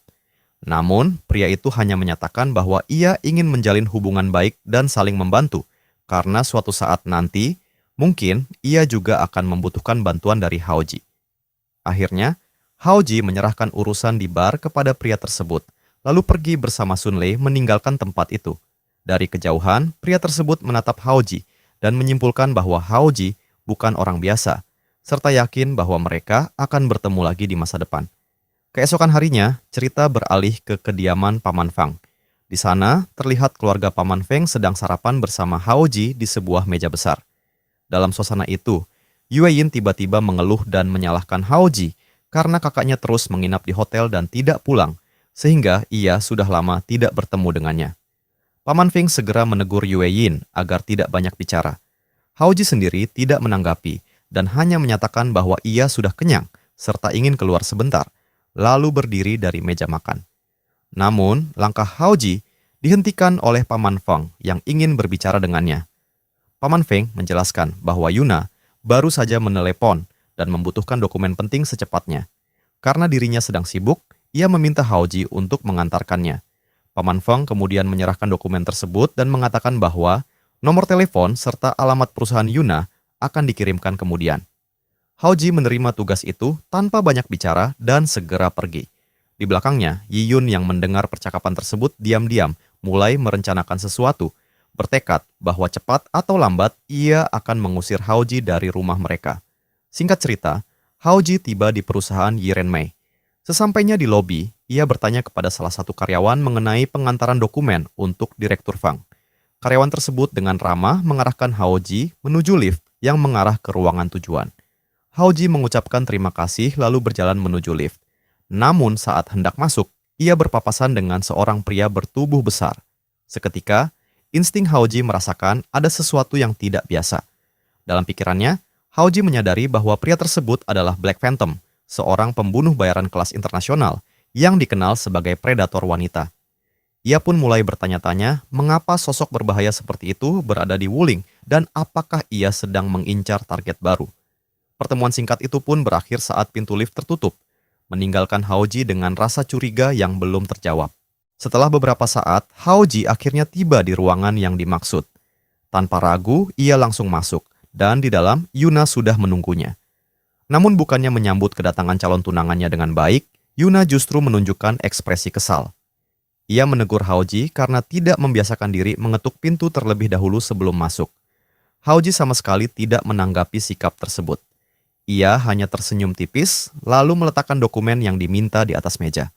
Namun, pria itu hanya menyatakan bahwa ia ingin menjalin hubungan baik dan saling membantu, karena suatu saat nanti, Mungkin ia juga akan membutuhkan bantuan dari Haoji. Akhirnya, Haoji menyerahkan urusan di bar kepada pria tersebut, lalu pergi bersama Sunlei meninggalkan tempat itu. Dari kejauhan, pria tersebut menatap Haoji dan menyimpulkan bahwa Haoji bukan orang biasa, serta yakin bahwa mereka akan bertemu lagi di masa depan. Keesokan harinya, cerita beralih ke kediaman Paman Fang. Di sana, terlihat keluarga Paman Feng sedang sarapan bersama Haoji di sebuah meja besar. Dalam suasana itu, Yue Yin tiba-tiba mengeluh dan menyalahkan Haoji karena kakaknya terus menginap di hotel dan tidak pulang, sehingga ia sudah lama tidak bertemu dengannya. Paman Feng segera menegur Yue Yin agar tidak banyak bicara. Haoji sendiri tidak menanggapi dan hanya menyatakan bahwa ia sudah kenyang serta ingin keluar sebentar, lalu berdiri dari meja makan. Namun, langkah Haoji dihentikan oleh Paman Feng yang ingin berbicara dengannya. Paman Feng menjelaskan bahwa Yuna baru saja menelepon dan membutuhkan dokumen penting secepatnya. Karena dirinya sedang sibuk, ia meminta Haoji untuk mengantarkannya. Paman Feng kemudian menyerahkan dokumen tersebut dan mengatakan bahwa nomor telepon serta alamat perusahaan Yuna akan dikirimkan kemudian. Haoji menerima tugas itu tanpa banyak bicara dan segera pergi. Di belakangnya, Yiyun yang mendengar percakapan tersebut diam-diam mulai merencanakan sesuatu, bertekad bahwa cepat atau lambat ia akan mengusir Haoji dari rumah mereka. Singkat cerita, Haoji tiba di perusahaan Yirenmei. Sesampainya di lobi, ia bertanya kepada salah satu karyawan mengenai pengantaran dokumen untuk Direktur Fang. Karyawan tersebut dengan ramah mengarahkan Haoji menuju lift yang mengarah ke ruangan tujuan. Haoji mengucapkan terima kasih lalu berjalan menuju lift. Namun saat hendak masuk, ia berpapasan dengan seorang pria bertubuh besar. Seketika, insting Haoji merasakan ada sesuatu yang tidak biasa. Dalam pikirannya, Haoji menyadari bahwa pria tersebut adalah Black Phantom, seorang pembunuh bayaran kelas internasional yang dikenal sebagai predator wanita. Ia pun mulai bertanya-tanya mengapa sosok berbahaya seperti itu berada di Wuling dan apakah ia sedang mengincar target baru. Pertemuan singkat itu pun berakhir saat pintu lift tertutup, meninggalkan Haoji dengan rasa curiga yang belum terjawab. Setelah beberapa saat, Haoji akhirnya tiba di ruangan yang dimaksud. Tanpa ragu, ia langsung masuk, dan di dalam Yuna sudah menunggunya. Namun bukannya menyambut kedatangan calon tunangannya dengan baik, Yuna justru menunjukkan ekspresi kesal. Ia menegur Haoji karena tidak membiasakan diri mengetuk pintu terlebih dahulu sebelum masuk. Haoji sama sekali tidak menanggapi sikap tersebut. Ia hanya tersenyum tipis, lalu meletakkan dokumen yang diminta di atas meja.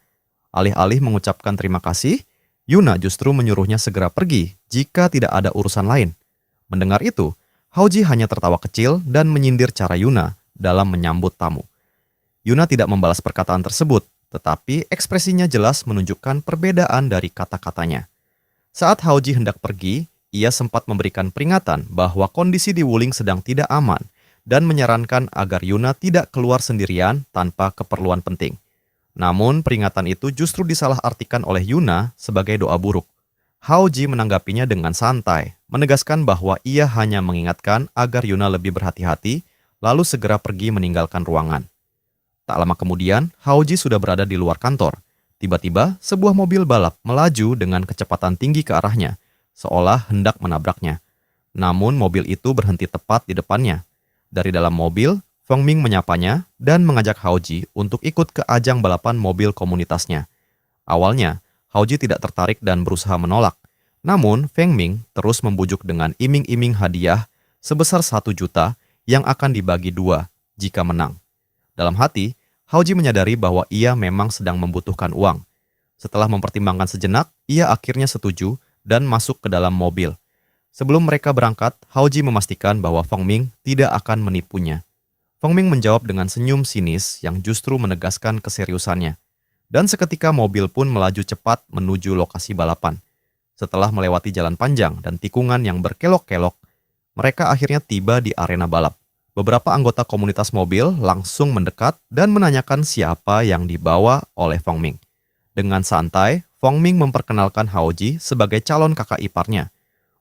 Alih-alih mengucapkan terima kasih, Yuna justru menyuruhnya segera pergi jika tidak ada urusan lain. Mendengar itu, Haoji hanya tertawa kecil dan menyindir cara Yuna dalam menyambut tamu. Yuna tidak membalas perkataan tersebut, tetapi ekspresinya jelas menunjukkan perbedaan dari kata-katanya. Saat Haoji hendak pergi, ia sempat memberikan peringatan bahwa kondisi di Wuling sedang tidak aman dan menyarankan agar Yuna tidak keluar sendirian tanpa keperluan penting. Namun peringatan itu justru disalahartikan oleh Yuna sebagai doa buruk. Haoji menanggapinya dengan santai, menegaskan bahwa ia hanya mengingatkan agar Yuna lebih berhati-hati, lalu segera pergi meninggalkan ruangan. Tak lama kemudian, Haoji sudah berada di luar kantor. Tiba-tiba, sebuah mobil balap melaju dengan kecepatan tinggi ke arahnya, seolah hendak menabraknya. Namun mobil itu berhenti tepat di depannya. Dari dalam mobil, Feng Ming menyapanya dan mengajak Haoji untuk ikut ke ajang balapan mobil komunitasnya. Awalnya, Haoji tidak tertarik dan berusaha menolak. Namun, Feng Ming terus membujuk dengan iming-iming hadiah sebesar 1 juta yang akan dibagi 2 jika menang. Dalam hati, Haoji menyadari bahwa ia memang sedang membutuhkan uang. Setelah mempertimbangkan sejenak, ia akhirnya setuju dan masuk ke dalam mobil. Sebelum mereka berangkat, Haoji memastikan bahwa Feng Ming tidak akan menipunya. Feng Ming menjawab dengan senyum sinis yang justru menegaskan keseriusannya. Dan seketika mobil pun melaju cepat menuju lokasi balapan. Setelah melewati jalan panjang dan tikungan yang berkelok-kelok, mereka akhirnya tiba di arena balap. Beberapa anggota komunitas mobil langsung mendekat dan menanyakan siapa yang dibawa oleh Feng Ming. Dengan santai, Feng Ming memperkenalkan Haoji sebagai calon kakak iparnya.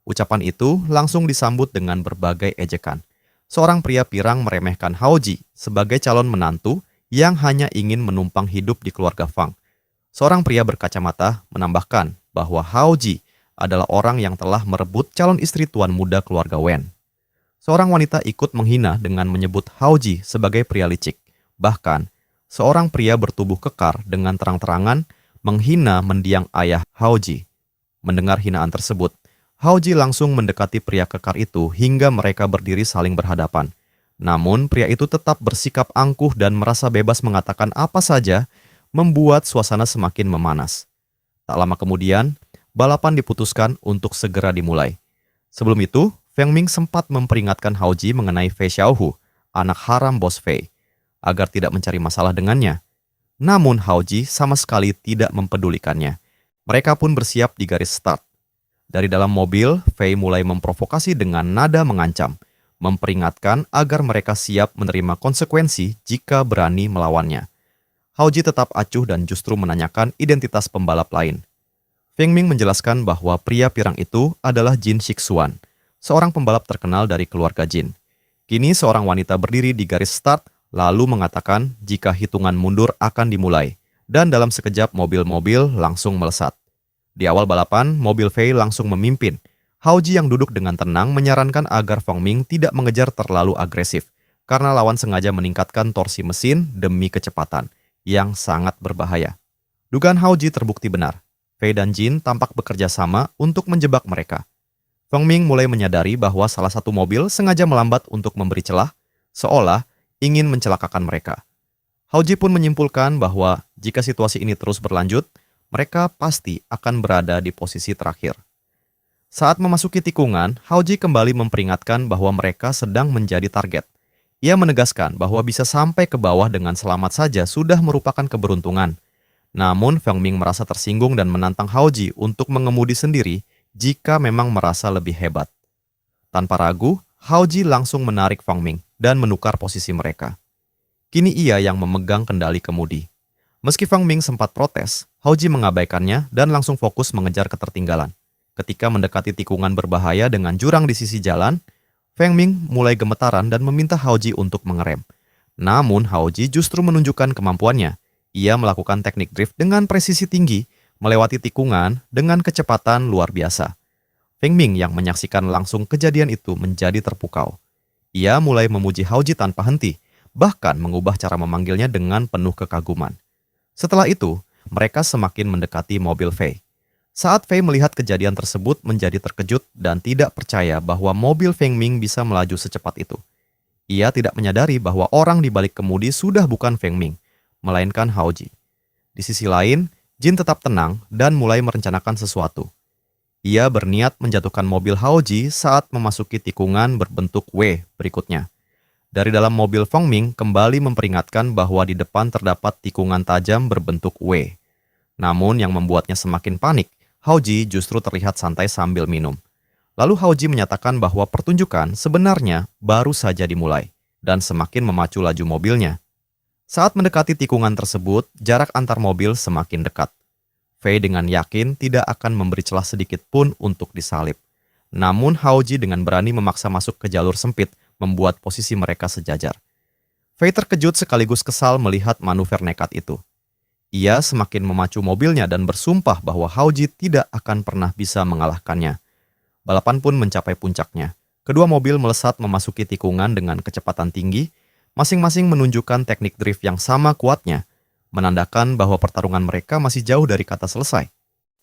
Ucapan itu langsung disambut dengan berbagai ejekan. Seorang pria pirang meremehkan Haoji sebagai calon menantu yang hanya ingin menumpang hidup di keluarga Fang. Seorang pria berkacamata menambahkan bahwa Haoji adalah orang yang telah merebut calon istri tuan muda keluarga Wen. Seorang wanita ikut menghina dengan menyebut Haoji sebagai pria licik. Bahkan, seorang pria bertubuh kekar dengan terang-terangan menghina mendiang ayah Haoji. Mendengar hinaan tersebut, Haoji langsung mendekati pria kekar itu hingga mereka berdiri saling berhadapan. Namun, pria itu tetap bersikap angkuh dan merasa bebas mengatakan apa saja, membuat suasana semakin memanas. Tak lama kemudian, balapan diputuskan untuk segera dimulai. Sebelum itu, Feng Ming sempat memperingatkan Haoji mengenai Fei Xiaohu, anak haram bos Fei, agar tidak mencari masalah dengannya. Namun Haoji sama sekali tidak mempedulikannya. Mereka pun bersiap di garis start. Dari dalam mobil, Fei mulai memprovokasi dengan nada mengancam, memperingatkan agar mereka siap menerima konsekuensi jika berani melawannya. Haoji tetap acuh dan justru menanyakan identitas pembalap lain. Feng Ming menjelaskan bahwa pria pirang itu adalah Jin Shixuan, seorang pembalap terkenal dari keluarga Jin. Kini seorang wanita berdiri di garis start lalu mengatakan jika hitungan mundur akan dimulai, dan dalam sekejap mobil-mobil langsung melesat. Di awal balapan, mobil Fei langsung memimpin. Haoji yang duduk dengan tenang menyarankan agar Feng Ming tidak mengejar terlalu agresif, karena lawan sengaja meningkatkan torsi mesin demi kecepatan, yang sangat berbahaya. Dugaan Haoji terbukti benar. Fei dan Jin tampak bekerja sama untuk menjebak mereka. Feng Ming mulai menyadari bahwa salah satu mobil sengaja melambat untuk memberi celah, seolah ingin mencelakakan mereka. Haoji pun menyimpulkan bahwa jika situasi ini terus berlanjut, mereka pasti akan berada di posisi terakhir. Saat memasuki tikungan, Haoji kembali memperingatkan bahwa mereka sedang menjadi target. Ia menegaskan bahwa bisa sampai ke bawah dengan selamat saja sudah merupakan keberuntungan. Namun Feng Ming merasa tersinggung dan menantang Haoji untuk mengemudi sendiri jika memang merasa lebih hebat. Tanpa ragu, Haoji langsung menarik Feng Ming dan menukar posisi mereka. Kini ia yang memegang kendali kemudi. Meski Feng Ming sempat protes, Haoji mengabaikannya dan langsung fokus mengejar ketertinggalan. Ketika mendekati tikungan berbahaya dengan jurang di sisi jalan, Feng Ming mulai gemetaran dan meminta Haoji untuk mengerem. Namun Haoji justru menunjukkan kemampuannya. Ia melakukan teknik drift dengan presisi tinggi, melewati tikungan dengan kecepatan luar biasa. Feng Ming yang menyaksikan langsung kejadian itu menjadi terpukau. Ia mulai memuji Haoji tanpa henti, bahkan mengubah cara memanggilnya dengan penuh kekaguman. Setelah itu, mereka semakin mendekati mobil Fei. Saat Fei melihat kejadian tersebut menjadi terkejut dan tidak percaya bahwa mobil Feng Ming bisa melaju secepat itu. Ia tidak menyadari bahwa orang di balik kemudi sudah bukan Feng Ming, melainkan Haoji. Di sisi lain, Jin tetap tenang dan mulai merencanakan sesuatu. Ia berniat menjatuhkan mobil Haoji saat memasuki tikungan berbentuk W berikutnya. Dari dalam mobil Feng Ming kembali memperingatkan bahwa di depan terdapat tikungan tajam berbentuk W. Namun yang membuatnya semakin panik, Haoji justru terlihat santai sambil minum. Lalu Haoji menyatakan bahwa pertunjukan sebenarnya baru saja dimulai dan semakin memacu laju mobilnya. Saat mendekati tikungan tersebut, jarak antar mobil semakin dekat. Fei dengan yakin tidak akan memberi celah sedikit pun untuk disalip. Namun Haoji dengan berani memaksa masuk ke jalur sempit, membuat posisi mereka sejajar. Fei terkejut sekaligus kesal melihat manuver nekat itu. Ia semakin memacu mobilnya dan bersumpah bahwa Haoji tidak akan pernah bisa mengalahkannya. Balapan pun mencapai puncaknya. Kedua mobil melesat memasuki tikungan dengan kecepatan tinggi, masing-masing menunjukkan teknik drift yang sama kuatnya, menandakan bahwa pertarungan mereka masih jauh dari kata selesai.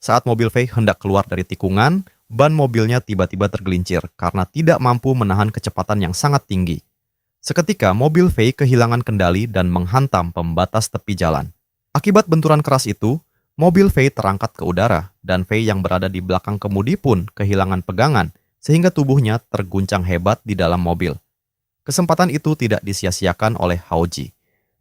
Saat mobil Fei hendak keluar dari tikungan, ban mobilnya tiba-tiba tergelincir karena tidak mampu menahan kecepatan yang sangat tinggi. Seketika mobil Fei kehilangan kendali dan menghantam pembatas tepi jalan. Akibat benturan keras itu, mobil Fei terangkat ke udara dan Fei yang berada di belakang kemudi pun kehilangan pegangan sehingga tubuhnya terguncang hebat di dalam mobil. Kesempatan itu tidak disia-siakan oleh Haoji.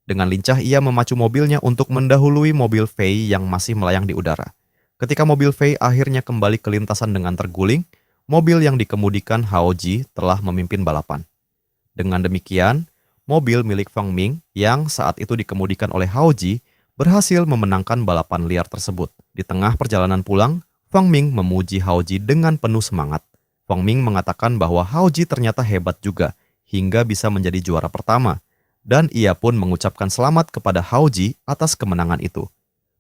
Dengan lincah ia memacu mobilnya untuk mendahului mobil Fei yang masih melayang di udara. Ketika mobil Fei akhirnya kembali ke lintasan dengan terguling, mobil yang dikemudikan Haoji telah memimpin balapan. Dengan demikian, mobil milik Feng Ming yang saat itu dikemudikan oleh Haoji berhasil memenangkan balapan liar tersebut. Di tengah perjalanan pulang, Feng Ming memuji Haoji dengan penuh semangat. Feng Ming mengatakan bahwa Haoji ternyata hebat juga, hingga bisa menjadi juara pertama, dan ia pun mengucapkan selamat kepada Haoji atas kemenangan itu.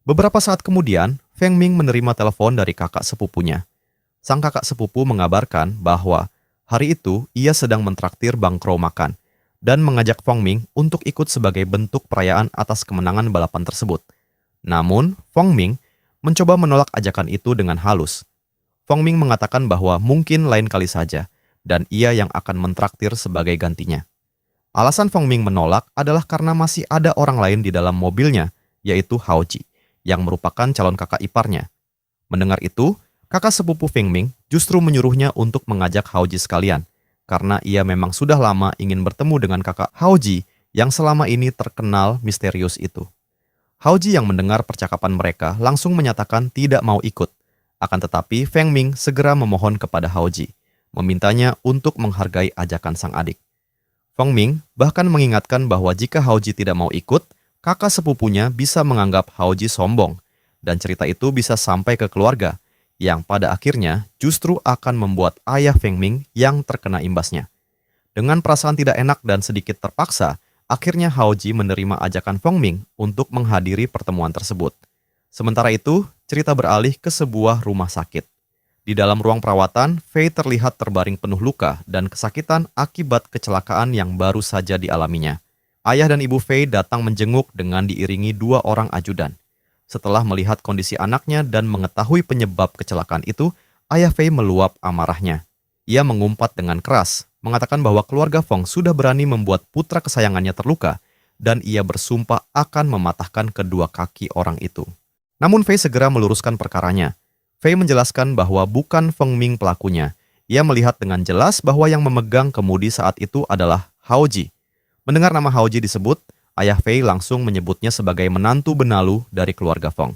Beberapa saat kemudian, Feng Ming menerima telepon dari kakak sepupunya. Sang kakak sepupu mengabarkan bahwa Hari itu, ia sedang mentraktir Bang Krou makan dan mengajak Fong Ming untuk ikut sebagai bentuk perayaan atas kemenangan balapan tersebut. Namun, Fong Ming mencoba menolak ajakan itu dengan halus. Fong Ming mengatakan bahwa mungkin lain kali saja, dan ia yang akan mentraktir sebagai gantinya. Alasan Fong Ming menolak adalah karena masih ada orang lain di dalam mobilnya, yaitu Hao Ji, yang merupakan calon kakak iparnya. Mendengar itu, kakak sepupu Feng Ming justru menyuruhnya untuk mengajak Hao Ji sekalian, karena ia memang sudah lama ingin bertemu dengan kakak Hao Ji yang selama ini terkenal misterius itu. Hao Ji yang mendengar percakapan mereka langsung menyatakan tidak mau ikut. Akan tetapi Feng Ming segera memohon kepada Hao Ji, memintanya untuk menghargai ajakan sang adik. Feng Ming bahkan mengingatkan bahwa jika Hao Ji tidak mau ikut, kakak sepupunya bisa menganggap Hao Ji sombong, dan cerita itu bisa sampai ke keluarga, yang pada akhirnya justru akan membuat ayah Feng Ming yang terkena imbasnya. Dengan perasaan tidak enak dan sedikit terpaksa, akhirnya Hao Ji menerima ajakan Feng Ming untuk menghadiri pertemuan tersebut. Sementara itu, cerita beralih ke sebuah rumah sakit. Di dalam ruang perawatan, Fei terlihat terbaring penuh luka dan kesakitan akibat kecelakaan yang baru saja dialaminya. Ayah dan ibu Fei datang menjenguk dengan diiringi 2 orang ajudan. Setelah melihat kondisi anaknya dan mengetahui penyebab kecelakaan itu, ayah Fei meluap amarahnya. Ia mengumpat dengan keras, mengatakan bahwa keluarga Fong sudah berani membuat putra kesayangannya terluka, dan ia bersumpah akan mematahkan kedua kaki orang itu. Namun Fei segera meluruskan perkaranya. Fei menjelaskan bahwa bukan Feng Ming pelakunya. Ia melihat dengan jelas bahwa yang memegang kemudi saat itu adalah Hao Ji. Mendengar nama Hao Ji disebut, ayah Fei langsung menyebutnya sebagai menantu benalu dari keluarga Fong.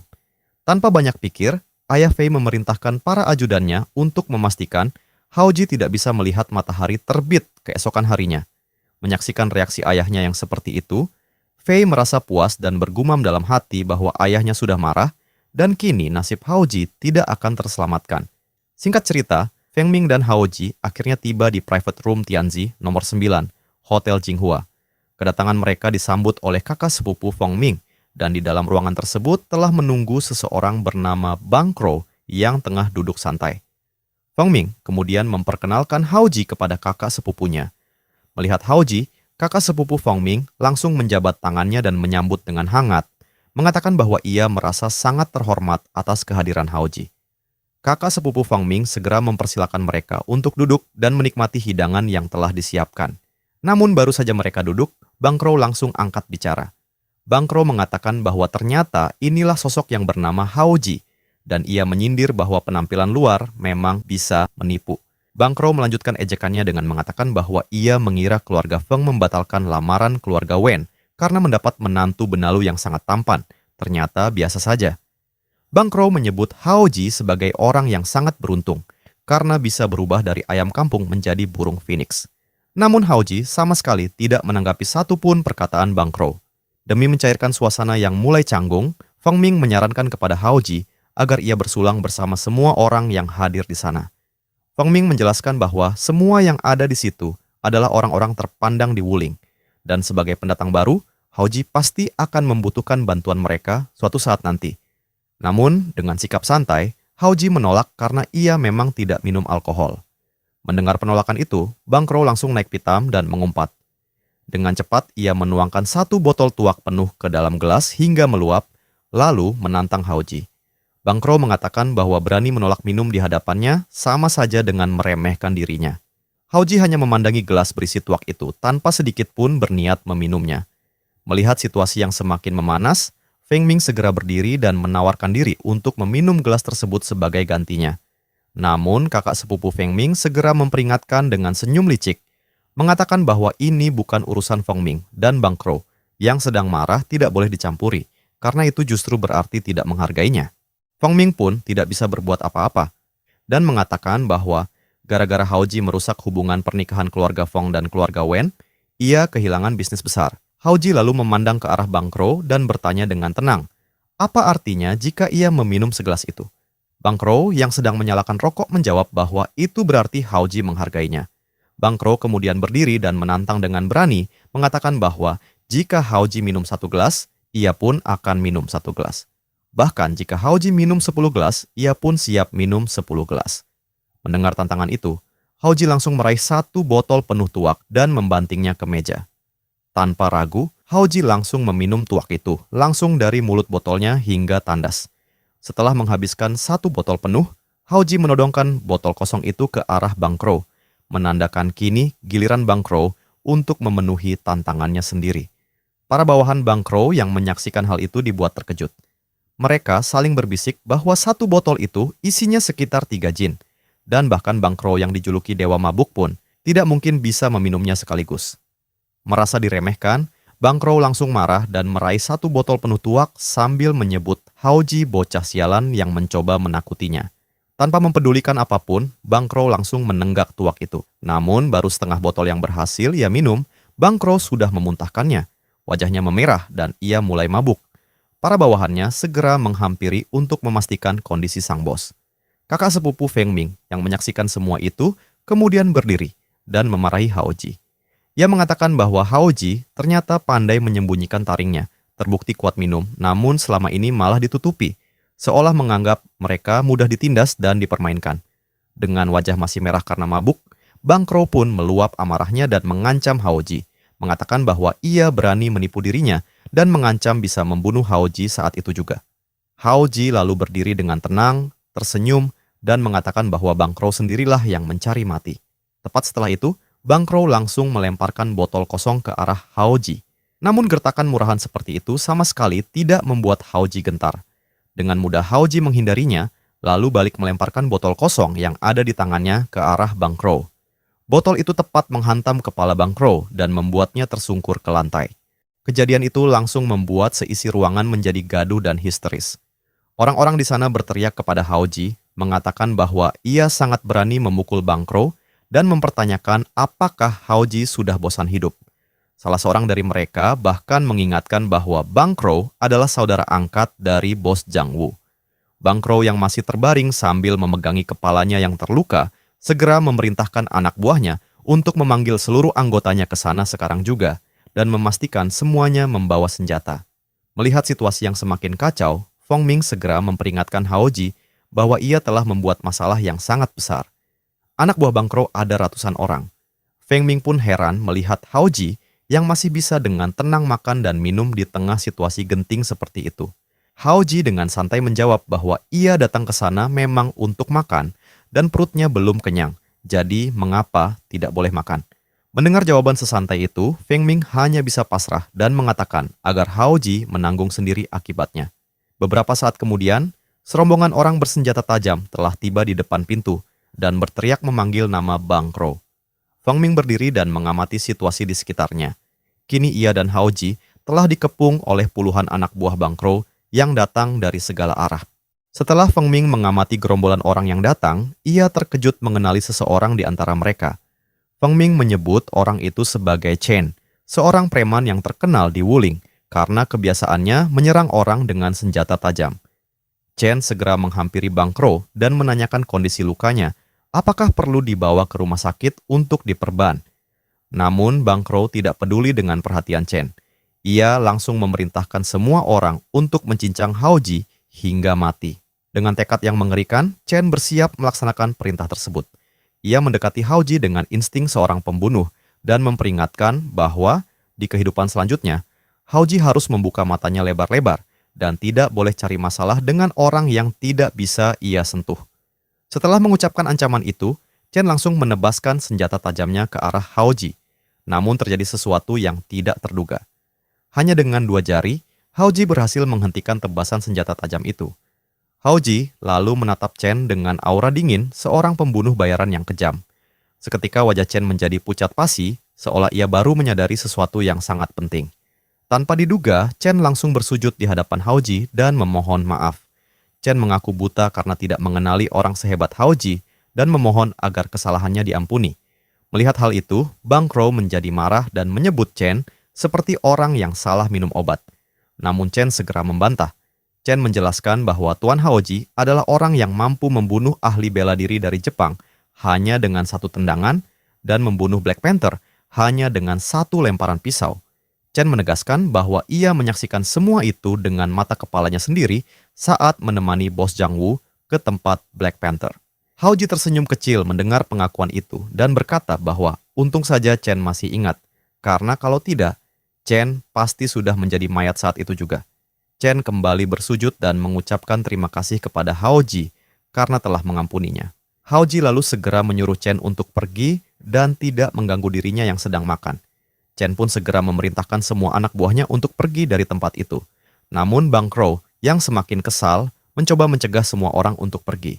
Tanpa banyak pikir, ayah Fei memerintahkan para ajudannya untuk memastikan Hao Ji tidak bisa melihat matahari terbit keesokan harinya. Menyaksikan reaksi ayahnya yang seperti itu, Fei merasa puas dan bergumam dalam hati bahwa ayahnya sudah marah, dan kini nasib Hao Ji tidak akan terselamatkan. Singkat cerita, Feng Ming dan Hao Ji akhirnya tiba di private room Tianzi nomor 9, Hotel Jinghua. Kedatangan mereka disambut oleh kakak sepupu Feng Ming, dan di dalam ruangan tersebut telah menunggu seseorang bernama Bang Krou yang tengah duduk santai. Feng Ming kemudian memperkenalkan Hao Ji kepada kakak sepupunya. Melihat Hao Ji, kakak sepupu Feng Ming langsung menjabat tangannya dan menyambut dengan hangat, mengatakan bahwa ia merasa sangat terhormat atas kehadiran Hao Ji. Kakak sepupu Feng Ming segera mempersilakan mereka untuk duduk dan menikmati hidangan yang telah disiapkan. Namun baru saja mereka duduk, Bang Krou langsung angkat bicara. Bang Krou mengatakan bahwa ternyata inilah sosok yang bernama Hao Ji, dan ia menyindir bahwa penampilan luar memang bisa menipu. Bang Krou melanjutkan ejekannya dengan mengatakan bahwa ia mengira keluarga Feng membatalkan lamaran keluarga Wen karena mendapat menantu benalu yang sangat tampan. Ternyata biasa saja. Bang Krou menyebut Hao Ji sebagai orang yang sangat beruntung karena bisa berubah dari ayam kampung menjadi burung phoenix. Namun Hao Ji sama sekali tidak menanggapi satupun perkataan Bang Krou. Demi mencairkan suasana yang mulai canggung, Feng Ming menyarankan kepada Hao Ji agar ia bersulang bersama semua orang yang hadir di sana. Feng Ming menjelaskan bahwa semua yang ada di situ adalah orang-orang terpandang di Wuling, dan sebagai pendatang baru, Hao Ji pasti akan membutuhkan bantuan mereka suatu saat nanti. Namun, dengan sikap santai, Hao Ji menolak karena ia memang tidak minum alkohol. Mendengar penolakan itu, Bang Krou langsung naik pitam dan mengumpat. Dengan cepat, ia menuangkan 1 botol tuak penuh ke dalam gelas hingga meluap, lalu menantang Hao Ji. Bang Krou mengatakan bahwa berani menolak minum di hadapannya sama saja dengan meremehkan dirinya. Hao Ji hanya memandangi gelas berisi tuak itu tanpa sedikit pun berniat meminumnya. Melihat situasi yang semakin memanas, Feng Ming segera berdiri dan menawarkan diri untuk meminum gelas tersebut sebagai gantinya. Namun kakak sepupu Feng Ming segera memperingatkan dengan senyum licik, mengatakan bahwa ini bukan urusan Feng Ming dan Bang Krou yang sedang marah tidak boleh dicampuri, karena itu justru berarti tidak menghargainya. Feng Ming pun tidak bisa berbuat apa-apa, dan mengatakan bahwa gara-gara Hao Ji merusak hubungan pernikahan keluarga Fong dan keluarga Wen, ia kehilangan bisnis besar. Hao Ji lalu memandang ke arah Bang Krou dan bertanya dengan tenang, apa artinya jika ia meminum segelas itu? Bang Krou yang sedang menyalakan rokok menjawab bahwa itu berarti Hao Ji menghargainya. Bang Krou kemudian berdiri dan menantang dengan berani, mengatakan bahwa jika Hao Ji minum 1 gelas, ia pun akan minum 1 gelas. Bahkan jika Hao Ji minum 10 gelas, ia pun siap minum 10 gelas. Mendengar tantangan itu, Haoji langsung meraih satu botol penuh tuak dan membantingnya ke meja. Tanpa ragu, Haoji langsung meminum tuak itu, langsung dari mulut botolnya hingga tandas. Setelah menghabiskan satu botol penuh, Haoji menodongkan botol kosong itu ke arah Bang Krou, menandakan kini giliran Bang Krou untuk memenuhi tantangannya sendiri. Para bawahan Bang Krou yang menyaksikan hal itu dibuat terkejut. Mereka saling berbisik bahwa satu botol itu isinya sekitar 3 jin, dan bahkan Bang Krou yang dijuluki Dewa Mabuk pun tidak mungkin bisa meminumnya sekaligus. Merasa diremehkan, Bang Krou langsung marah dan meraih satu botol penuh tuak sambil menyebut Haoji bocah sialan yang mencoba menakutinya. Tanpa mempedulikan apapun, Bang Krou langsung menenggak tuak itu. Namun baru setengah botol yang berhasil ia minum, Bang Krou sudah memuntahkannya. Wajahnya memerah dan ia mulai mabuk. Para bawahannya segera menghampiri untuk memastikan kondisi sang bos. Kakak sepupu Feng Ming yang menyaksikan semua itu kemudian berdiri dan memarahi Haoji. Ia mengatakan bahwa Haoji ternyata pandai menyembunyikan taringnya, terbukti kuat minum, namun selama ini malah ditutupi, seolah menganggap mereka mudah ditindas dan dipermainkan. Dengan wajah masih merah karena mabuk, Bang Krou pun meluap amarahnya dan mengancam Haoji, mengatakan bahwa ia berani menipu dirinya dan mengancam bisa membunuh Haoji saat itu juga. Haoji lalu berdiri dengan tenang, tersenyum, dan mengatakan bahwa Bang Krou sendirilah yang mencari mati. Tepat setelah itu, Bang Krou langsung melemparkan botol kosong ke arah Haoji. Namun gertakan murahan seperti itu sama sekali tidak membuat Haoji gentar. Dengan mudah Haoji menghindarinya, lalu balik melemparkan botol kosong yang ada di tangannya ke arah Bang Krou. Botol itu tepat menghantam kepala Bang Krou dan membuatnya tersungkur ke lantai. Kejadian itu langsung membuat seisi ruangan menjadi gaduh dan histeris. Orang-orang di sana berteriak kepada Haoji, mengatakan bahwa ia sangat berani memukul Bang Krou dan mempertanyakan apakah Haoji sudah bosan hidup. Salah seorang dari mereka bahkan mengingatkan bahwa Bang Krou adalah saudara angkat dari bos Zhang Wu. Bang Krou yang masih terbaring sambil memegangi kepalanya yang terluka, segera memerintahkan anak buahnya untuk memanggil seluruh anggotanya ke sana sekarang juga dan memastikan semuanya membawa senjata. Melihat situasi yang semakin kacau, Feng Ming segera memperingatkan Haoji bahwa ia telah membuat masalah yang sangat besar. Anak buah Bang Krou ada ratusan orang. Feng Ming pun heran melihat Haoji yang masih bisa dengan tenang makan dan minum di tengah situasi genting seperti itu. Haoji dengan santai menjawab bahwa ia datang ke sana memang untuk makan dan perutnya belum kenyang, jadi mengapa tidak boleh makan. Mendengar jawaban sesantai itu, Feng Ming hanya bisa pasrah dan mengatakan agar Haoji menanggung sendiri akibatnya. Beberapa saat kemudian, serombongan orang bersenjata tajam telah tiba di depan pintu dan berteriak memanggil nama Bang Krou. Feng Ming berdiri dan mengamati situasi di sekitarnya. Kini ia dan Haoji telah dikepung oleh puluhan anak buah Bang Krou yang datang dari segala arah. Setelah Feng Ming mengamati gerombolan orang yang datang, ia terkejut mengenali seseorang di antara mereka. Feng Ming menyebut orang itu sebagai Chen, seorang preman yang terkenal di Wuling karena kebiasaannya menyerang orang dengan senjata tajam. Chen segera menghampiri Bang Krou dan menanyakan kondisi lukanya, apakah perlu dibawa ke rumah sakit untuk diperban. Namun Bang Krou tidak peduli dengan perhatian Chen. Ia langsung memerintahkan semua orang untuk mencincang Haoji hingga mati. Dengan tekad yang mengerikan, Chen bersiap melaksanakan perintah tersebut. Ia mendekati Haoji dengan insting seorang pembunuh dan memperingatkan bahwa di kehidupan selanjutnya, Haoji harus membuka matanya lebar-lebar dan tidak boleh cari masalah dengan orang yang tidak bisa ia sentuh. Setelah mengucapkan ancaman itu, Chen langsung menebaskan senjata tajamnya ke arah Haoji. Namun terjadi sesuatu yang tidak terduga. Hanya dengan 2 jari, Haoji berhasil menghentikan tebasan senjata tajam itu. Haoji lalu menatap Chen dengan aura dingin seorang pembunuh bayaran yang kejam. Seketika wajah Chen menjadi pucat pasi, seolah ia baru menyadari sesuatu yang sangat penting. Tanpa diduga, Chen langsung bersujud di hadapan Haoji dan memohon maaf. Chen mengaku buta karena tidak mengenali orang sehebat Haoji dan memohon agar kesalahannya diampuni. Melihat hal itu, Bang Krou menjadi marah dan menyebut Chen seperti orang yang salah minum obat. Namun Chen segera membantah. Chen menjelaskan bahwa Tuan Haoji adalah orang yang mampu membunuh ahli bela diri dari Jepang hanya dengan 1 tendangan dan membunuh Black Panther hanya dengan 1 lemparan pisau. Chen menegaskan bahwa ia menyaksikan semua itu dengan mata kepalanya sendiri saat menemani bos Zhang Wu ke tempat Black Panther. Haoji tersenyum kecil mendengar pengakuan itu dan berkata bahwa untung saja Chen masih ingat, karena kalau tidak, Chen pasti sudah menjadi mayat saat itu juga. Chen kembali bersujud dan mengucapkan terima kasih kepada Haoji karena telah mengampuninya. Haoji lalu segera menyuruh Chen untuk pergi dan tidak mengganggu dirinya yang sedang makan. Chen pun segera memerintahkan semua anak buahnya untuk pergi dari tempat itu. Namun Bang Krou yang semakin kesal mencoba mencegah semua orang untuk pergi.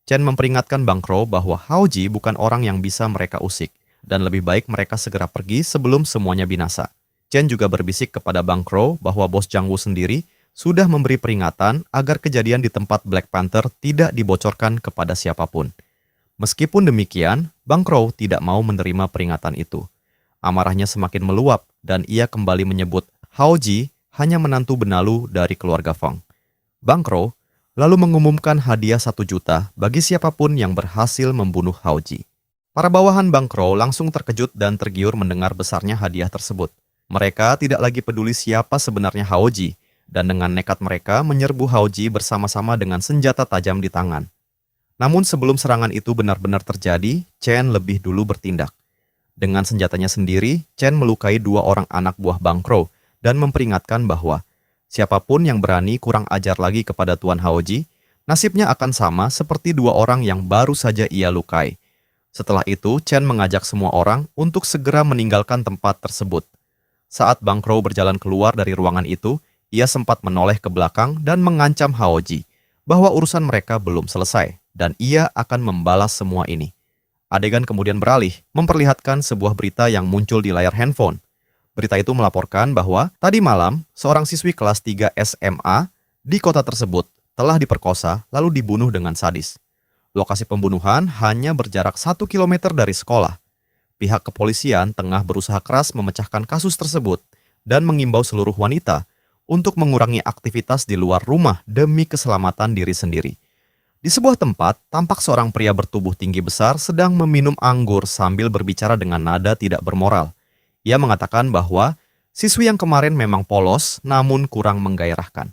Chen memperingatkan Bang Krou bahwa Haoji bukan orang yang bisa mereka usik, dan lebih baik mereka segera pergi sebelum semuanya binasa. Chen juga berbisik kepada Bang Krou bahwa bos Jang Woo sendiri sudah memberi peringatan agar kejadian di tempat Black Panther tidak dibocorkan kepada siapapun. Meskipun demikian, Bang Krou tidak mau menerima peringatan itu. Amarahnya semakin meluap dan ia kembali menyebut Haoji hanya menantu benalu dari keluarga Feng. Bang Krou lalu mengumumkan hadiah 1 juta bagi siapapun yang berhasil membunuh Haoji. Para bawahan Bang Krou langsung terkejut dan tergiur mendengar besarnya hadiah tersebut. Mereka tidak lagi peduli siapa sebenarnya Haoji, dan dengan nekat mereka menyerbu Haoji bersama-sama dengan senjata tajam di tangan. Namun sebelum serangan itu benar-benar terjadi, Chen lebih dulu bertindak. Dengan senjatanya sendiri, Chen melukai 2 orang anak buah Bang Krou dan memperingatkan bahwa siapapun yang berani kurang ajar lagi kepada Tuan Haoji, nasibnya akan sama seperti 2 orang yang baru saja ia lukai. Setelah itu, Chen mengajak semua orang untuk segera meninggalkan tempat tersebut. Saat Bang Krou berjalan keluar dari ruangan itu, ia sempat menoleh ke belakang dan mengancam Haoji bahwa urusan mereka belum selesai dan ia akan membalas semua ini. Adegan kemudian beralih, memperlihatkan sebuah berita yang muncul di layar handphone. Berita itu melaporkan bahwa tadi malam, seorang siswi kelas 3 SMA di kota tersebut telah diperkosa lalu dibunuh dengan sadis. Lokasi pembunuhan hanya berjarak 1 kilometer dari sekolah. Pihak kepolisian tengah berusaha keras memecahkan kasus tersebut dan mengimbau seluruh wanita untuk mengurangi aktivitas di luar rumah demi keselamatan diri sendiri. Di sebuah tempat, tampak seorang pria bertubuh tinggi besar sedang meminum anggur sambil berbicara dengan nada tidak bermoral. Ia mengatakan bahwa siswi yang kemarin memang polos namun kurang menggairahkan,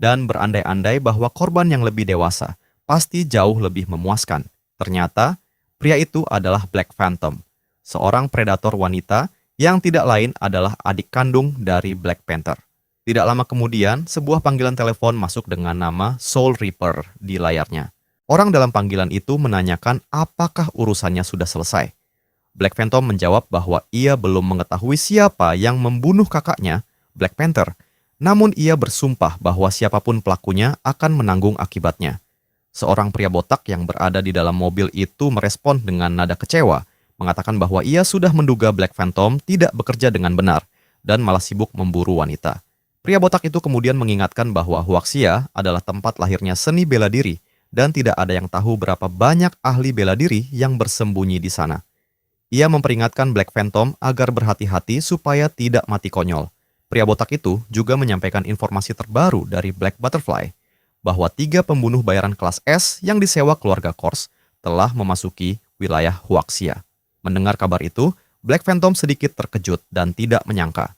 dan berandai-andai bahwa korban yang lebih dewasa pasti jauh lebih memuaskan. Ternyata, pria itu adalah Black Phantom, seorang predator wanita yang tidak lain adalah adik kandung dari Black Panther. Tidak lama kemudian, sebuah panggilan telepon masuk dengan nama Soul Reaper di layarnya. Orang dalam panggilan itu menanyakan apakah urusannya sudah selesai. Black Phantom menjawab bahwa ia belum mengetahui siapa yang membunuh kakaknya, Black Panther, namun ia bersumpah bahwa siapapun pelakunya akan menanggung akibatnya. Seorang pria botak yang berada di dalam mobil itu merespon dengan nada kecewa, mengatakan bahwa ia sudah menduga Black Phantom tidak bekerja dengan benar dan malah sibuk memburu wanita. Pria botak itu kemudian mengingatkan bahwa Huaxia adalah tempat lahirnya seni bela diri dan tidak ada yang tahu berapa banyak ahli bela diri yang bersembunyi di sana. Ia memperingatkan Black Phantom agar berhati-hati supaya tidak mati konyol. Pria botak itu juga menyampaikan informasi terbaru dari Black Butterfly, bahwa 3 pembunuh bayaran kelas S yang disewa keluarga Kors telah memasuki wilayah Huaxia. Mendengar kabar itu, Black Phantom sedikit terkejut dan tidak menyangka.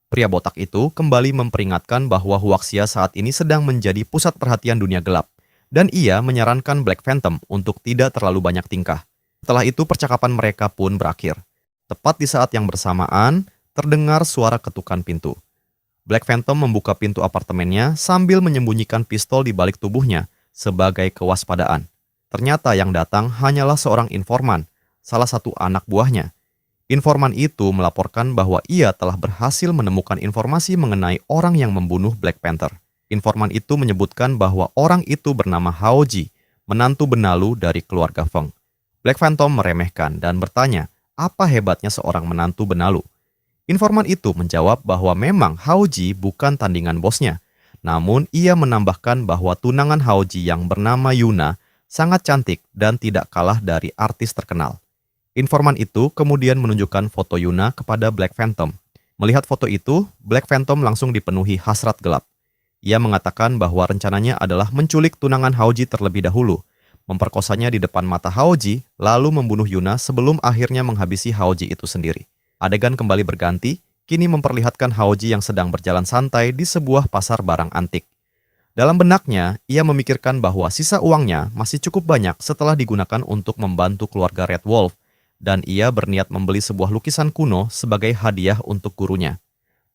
Pria botak itu kembali memperingatkan bahwa Huaxia saat ini sedang menjadi pusat perhatian dunia gelap, dan ia menyarankan Black Phantom untuk tidak terlalu banyak tingkah. Setelah itu percakapan mereka pun berakhir. Tepat di saat yang bersamaan, terdengar suara ketukan pintu. Black Phantom membuka pintu apartemennya sambil menyembunyikan pistol di balik tubuhnya sebagai kewaspadaan. Ternyata yang datang hanyalah seorang informan, salah satu anak buahnya. Informan itu melaporkan bahwa ia telah berhasil menemukan informasi mengenai orang yang membunuh Black Panther. Informan itu menyebutkan bahwa orang itu bernama Haoji, menantu benalu dari keluarga Feng. Black Phantom meremehkan dan bertanya, apa hebatnya seorang menantu benalu? Informan itu menjawab bahwa memang Haoji bukan tandingan bosnya. Namun ia menambahkan bahwa tunangan Haoji yang bernama Yuna sangat cantik dan tidak kalah dari artis terkenal. Informan itu kemudian menunjukkan foto Yuna kepada Black Phantom. Melihat foto itu, Black Phantom langsung dipenuhi hasrat gelap. Ia mengatakan bahwa rencananya adalah menculik tunangan Haoji terlebih dahulu, memperkosanya di depan mata Haoji, lalu membunuh Yuna sebelum akhirnya menghabisi Haoji itu sendiri. Adegan kembali berganti, kini memperlihatkan Haoji yang sedang berjalan santai di sebuah pasar barang antik. Dalam benaknya, ia memikirkan bahwa sisa uangnya masih cukup banyak setelah digunakan untuk membantu keluarga Red Wolf, dan ia berniat membeli sebuah lukisan kuno sebagai hadiah untuk gurunya.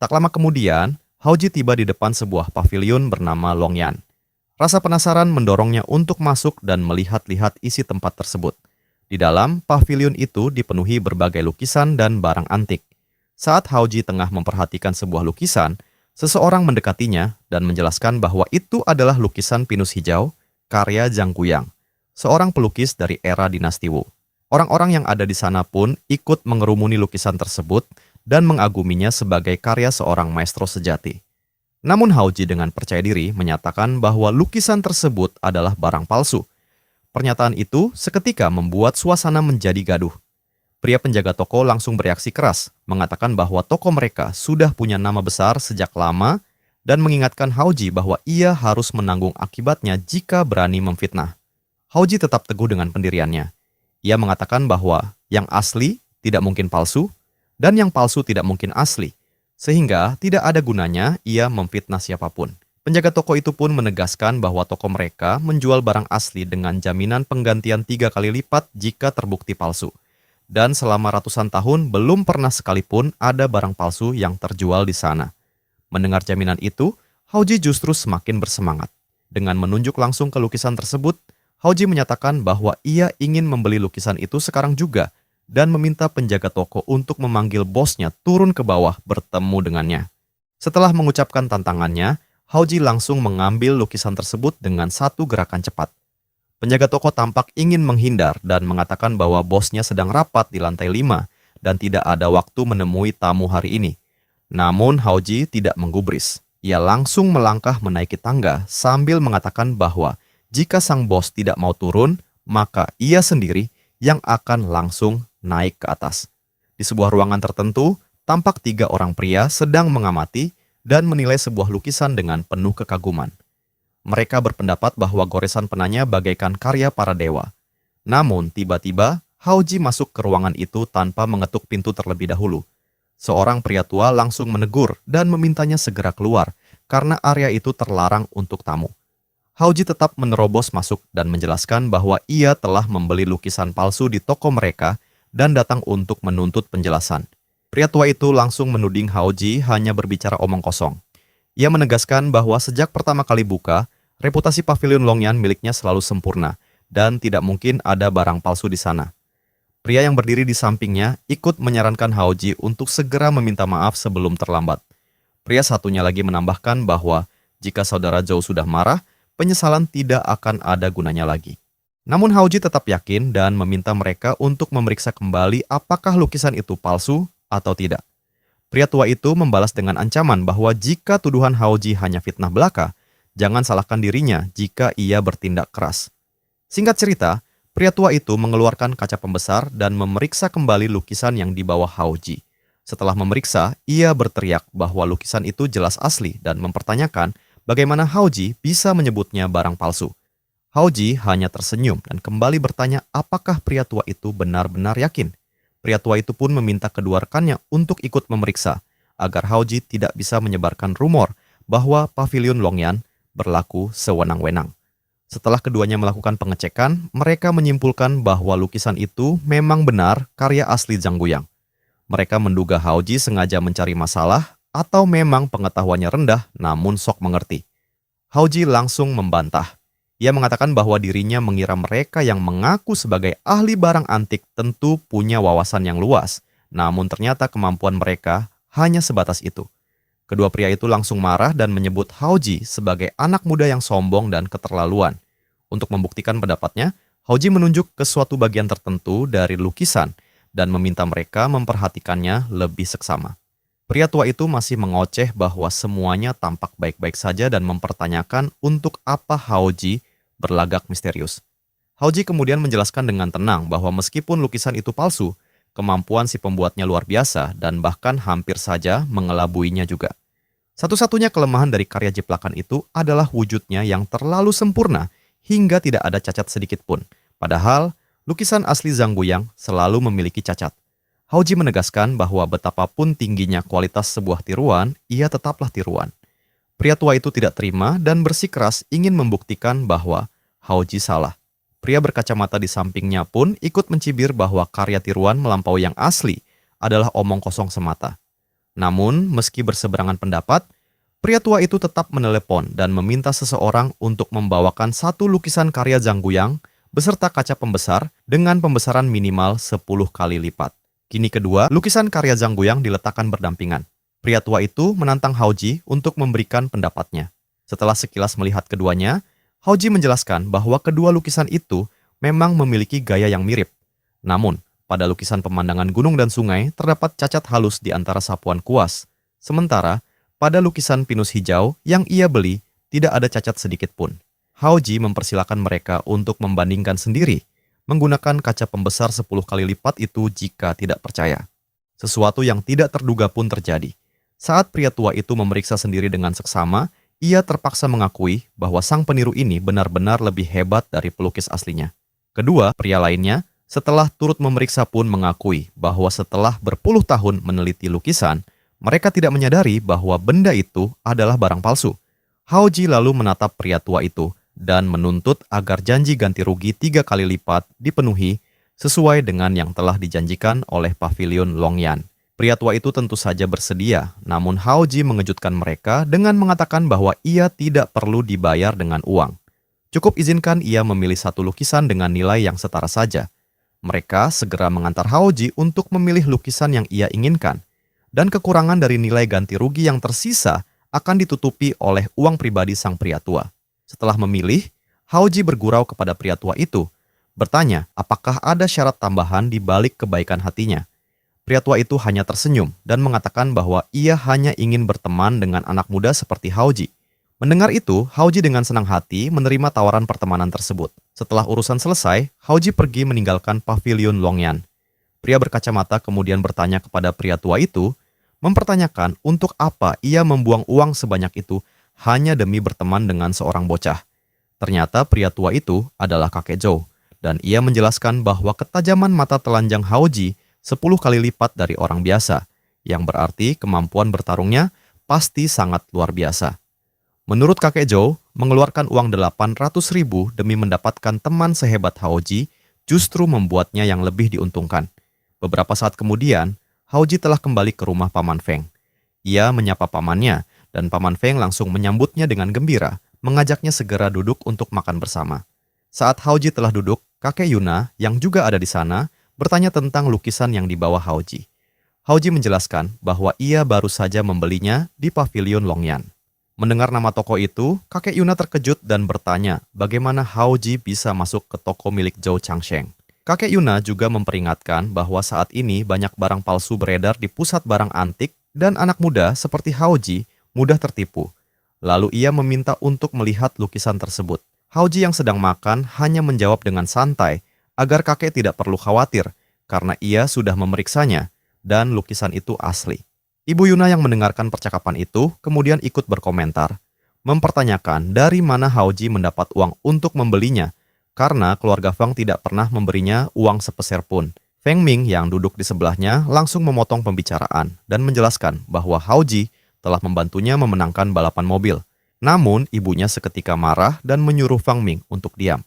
Tak lama kemudian, Haoji tiba di depan sebuah pavilion bernama Longyan. Rasa penasaran mendorongnya untuk masuk dan melihat-lihat isi tempat tersebut. Di dalam, pavilion itu dipenuhi berbagai lukisan dan barang antik. Saat Haoji tengah memperhatikan sebuah lukisan, seseorang mendekatinya dan menjelaskan bahwa itu adalah lukisan pinus hijau, karya Zhang Guyang, seorang pelukis dari era dinasti Wu. Orang-orang yang ada di sana pun ikut mengerumuni lukisan tersebut dan mengaguminya sebagai karya seorang maestro sejati. Namun Haoji dengan percaya diri menyatakan bahwa lukisan tersebut adalah barang palsu. Pernyataan itu seketika membuat suasana menjadi gaduh. Pria penjaga toko langsung bereaksi keras, mengatakan bahwa toko mereka sudah punya nama besar sejak lama dan mengingatkan Haoji bahwa ia harus menanggung akibatnya jika berani memfitnah. Haoji tetap teguh dengan pendiriannya. Ia mengatakan bahwa yang asli tidak mungkin palsu dan yang palsu tidak mungkin asli, sehingga tidak ada gunanya ia memfitnah siapapun. Penjaga toko itu pun menegaskan bahwa toko mereka menjual barang asli dengan jaminan penggantian 3 kali lipat jika terbukti palsu. Dan selama ratusan tahun belum pernah sekalipun ada barang palsu yang terjual di sana. Mendengar jaminan itu, Haoji justru semakin bersemangat. Dengan menunjuk langsung ke lukisan tersebut, Haoji menyatakan bahwa ia ingin membeli lukisan itu sekarang juga dan meminta penjaga toko untuk memanggil bosnya turun ke bawah bertemu dengannya. Setelah mengucapkan tantangannya, Haoji langsung mengambil lukisan tersebut dengan satu gerakan cepat. Penjaga toko tampak ingin menghindar dan mengatakan bahwa bosnya sedang rapat di lantai 5 dan tidak ada waktu menemui tamu hari ini. Namun Haoji tidak menggubris. Ia langsung melangkah menaiki tangga sambil mengatakan bahwa jika sang bos tidak mau turun, maka ia sendiri yang akan langsung naik ke atas. Di sebuah ruangan tertentu, tampak 3 orang pria sedang mengamati dan menilai sebuah lukisan dengan penuh kekaguman. Mereka berpendapat bahwa goresan penanya bagaikan karya para dewa. Namun, tiba-tiba, Haoji masuk ke ruangan itu tanpa mengetuk pintu terlebih dahulu. Seorang pria tua langsung menegur dan memintanya segera keluar, karena area itu terlarang untuk tamu. Haoji tetap menerobos masuk dan menjelaskan bahwa ia telah membeli lukisan palsu di toko mereka dan datang untuk menuntut penjelasan. Pria tua itu langsung menuding Haoji hanya berbicara omong kosong. Ia menegaskan bahwa sejak pertama kali buka, reputasi pavilion Longyan miliknya selalu sempurna dan tidak mungkin ada barang palsu di sana. Pria yang berdiri di sampingnya ikut menyarankan Haoji untuk segera meminta maaf sebelum terlambat. Pria satunya lagi menambahkan bahwa jika saudara Zhou sudah marah, penyesalan tidak akan ada gunanya lagi. Namun Haoji tetap yakin dan meminta mereka untuk memeriksa kembali apakah lukisan itu palsu atau tidak. Pria tua itu membalas dengan ancaman bahwa jika tuduhan Haoji hanya fitnah belaka, jangan salahkan dirinya jika ia bertindak keras. Singkat cerita, pria tua itu mengeluarkan kaca pembesar dan memeriksa kembali lukisan yang dibawa Haoji. Setelah memeriksa, ia berteriak bahwa lukisan itu jelas asli dan mempertanyakan bagaimana Haoji bisa menyebutnya barang palsu. Haoji hanya tersenyum dan kembali bertanya apakah pria tua itu benar-benar yakin. Pria tua itu pun meminta kedua rekannya untuk ikut memeriksa, agar Haoji tidak bisa menyebarkan rumor bahwa pavilion Longyan berlaku sewenang-wenang. Setelah keduanya melakukan pengecekan, mereka menyimpulkan bahwa lukisan itu memang benar karya asli Zhang Guyang. Mereka menduga Haoji sengaja mencari masalah atau memang pengetahuannya rendah namun sok mengerti. Haoji langsung membantah. Ia mengatakan bahwa dirinya mengira mereka yang mengaku sebagai ahli barang antik tentu punya wawasan yang luas, namun ternyata kemampuan mereka hanya sebatas itu. Kedua pria itu langsung marah dan menyebut Haoji sebagai anak muda yang sombong dan keterlaluan. Untuk membuktikan pendapatnya, Haoji menunjuk ke suatu bagian tertentu dari lukisan dan meminta mereka memperhatikannya lebih seksama. Pria tua itu masih mengoceh bahwa semuanya tampak baik-baik saja dan mempertanyakan untuk apa Haoji berlagak misterius. Haoji kemudian menjelaskan dengan tenang bahwa meskipun lukisan itu palsu, kemampuan si pembuatnya luar biasa dan bahkan hampir saja mengelabuinya juga. Satu-satunya kelemahan dari karya jiplakan itu adalah wujudnya yang terlalu sempurna hingga tidak ada cacat sedikit pun. Padahal, lukisan asli Zhang Guyang selalu memiliki cacat. Haoji menegaskan bahwa betapapun tingginya kualitas sebuah tiruan, ia tetaplah tiruan. Pria tua itu tidak terima dan bersikeras ingin membuktikan bahwa Haoji salah. Pria berkacamata di sampingnya pun ikut mencibir bahwa karya tiruan melampaui yang asli adalah omong kosong semata. Namun, meski berseberangan pendapat, pria tua itu tetap menelepon dan meminta seseorang untuk membawakan satu lukisan karya Zhang Guyang beserta kaca pembesar dengan pembesaran minimal 10 kali lipat. Kini kedua, lukisan karya Zhang Guyang diletakkan berdampingan. Pria tua itu menantang Haoji untuk memberikan pendapatnya. Setelah sekilas melihat keduanya, Haoji menjelaskan bahwa kedua lukisan itu memang memiliki gaya yang mirip. Namun, pada lukisan pemandangan gunung dan sungai terdapat cacat halus di antara sapuan kuas. Sementara, pada lukisan pinus hijau yang ia beli tidak ada cacat sedikit pun. Haoji mempersilakan mereka untuk membandingkan sendiri, menggunakan kaca pembesar 10 kali lipat itu jika tidak percaya. Sesuatu yang tidak terduga pun terjadi. Saat pria tua itu memeriksa sendiri dengan seksama, ia terpaksa mengakui bahwa sang peniru ini benar-benar lebih hebat dari pelukis aslinya. Kedua, pria lainnya, setelah turut memeriksa pun mengakui bahwa setelah berpuluh tahun meneliti lukisan, mereka tidak menyadari bahwa benda itu adalah barang palsu. Haoji lalu menatap pria tua itu dan menuntut agar janji ganti rugi 3 kali lipat dipenuhi sesuai dengan yang telah dijanjikan oleh Pavilion Longyan. Pria tua itu tentu saja bersedia, namun Haoji mengejutkan mereka dengan mengatakan bahwa ia tidak perlu dibayar dengan uang. Cukup izinkan ia memilih satu lukisan dengan nilai yang setara saja. Mereka segera mengantar Haoji untuk memilih lukisan yang ia inginkan, dan kekurangan dari nilai ganti rugi yang tersisa akan ditutupi oleh uang pribadi sang pria tua. Setelah memilih, Haoji bergurau kepada pria tua itu, bertanya apakah ada syarat tambahan di balik kebaikan hatinya. Pria tua itu hanya tersenyum dan mengatakan bahwa ia hanya ingin berteman dengan anak muda seperti Haoji. Mendengar itu, Haoji dengan senang hati menerima tawaran pertemanan tersebut. Setelah urusan selesai, Haoji pergi meninggalkan Pavilion Longyan. Pria berkacamata kemudian bertanya kepada pria tua itu, mempertanyakan untuk apa ia membuang uang sebanyak itu hanya demi berteman dengan seorang bocah. Ternyata pria tua itu adalah kakek Zhou, dan ia menjelaskan bahwa ketajaman mata telanjang Haoji 10 kali lipat dari orang biasa, yang berarti kemampuan bertarungnya pasti sangat luar biasa. Menurut kakek Zhou, mengeluarkan uang 800.000 demi mendapatkan teman sehebat Haoji justru membuatnya yang lebih diuntungkan. Beberapa saat kemudian, Haoji telah kembali ke rumah Paman Feng. Ia menyapa pamannya, dan Paman Feng langsung menyambutnya dengan gembira, mengajaknya segera duduk untuk makan bersama. Saat Haoji telah duduk, kakek Yuna yang juga ada di sana bertanya tentang lukisan yang dibawa Haoji. Haoji menjelaskan bahwa ia baru saja membelinya di Pavilion Longyan. Mendengar nama toko itu, kakek Yuna terkejut dan bertanya bagaimana Haoji bisa masuk ke toko milik Zhou Changsheng. Kakek Yuna juga memperingatkan bahwa saat ini banyak barang palsu beredar di pusat barang antik dan anak muda seperti Haoji mudah tertipu. Lalu ia meminta untuk melihat lukisan tersebut. Haoji yang sedang makan hanya menjawab dengan santai agar kakek tidak perlu khawatir karena ia sudah memeriksanya dan lukisan itu asli. Ibu Yuna yang mendengarkan percakapan itu kemudian ikut berkomentar, mempertanyakan dari mana Haoji mendapat uang untuk membelinya, karena keluarga Feng tidak pernah memberinya uang sepeser pun. Feng Ming yang duduk di sebelahnya langsung memotong pembicaraan dan menjelaskan bahwa Haoji telah membantunya memenangkan balapan mobil. Namun, ibunya seketika marah dan menyuruh Feng Ming untuk diam.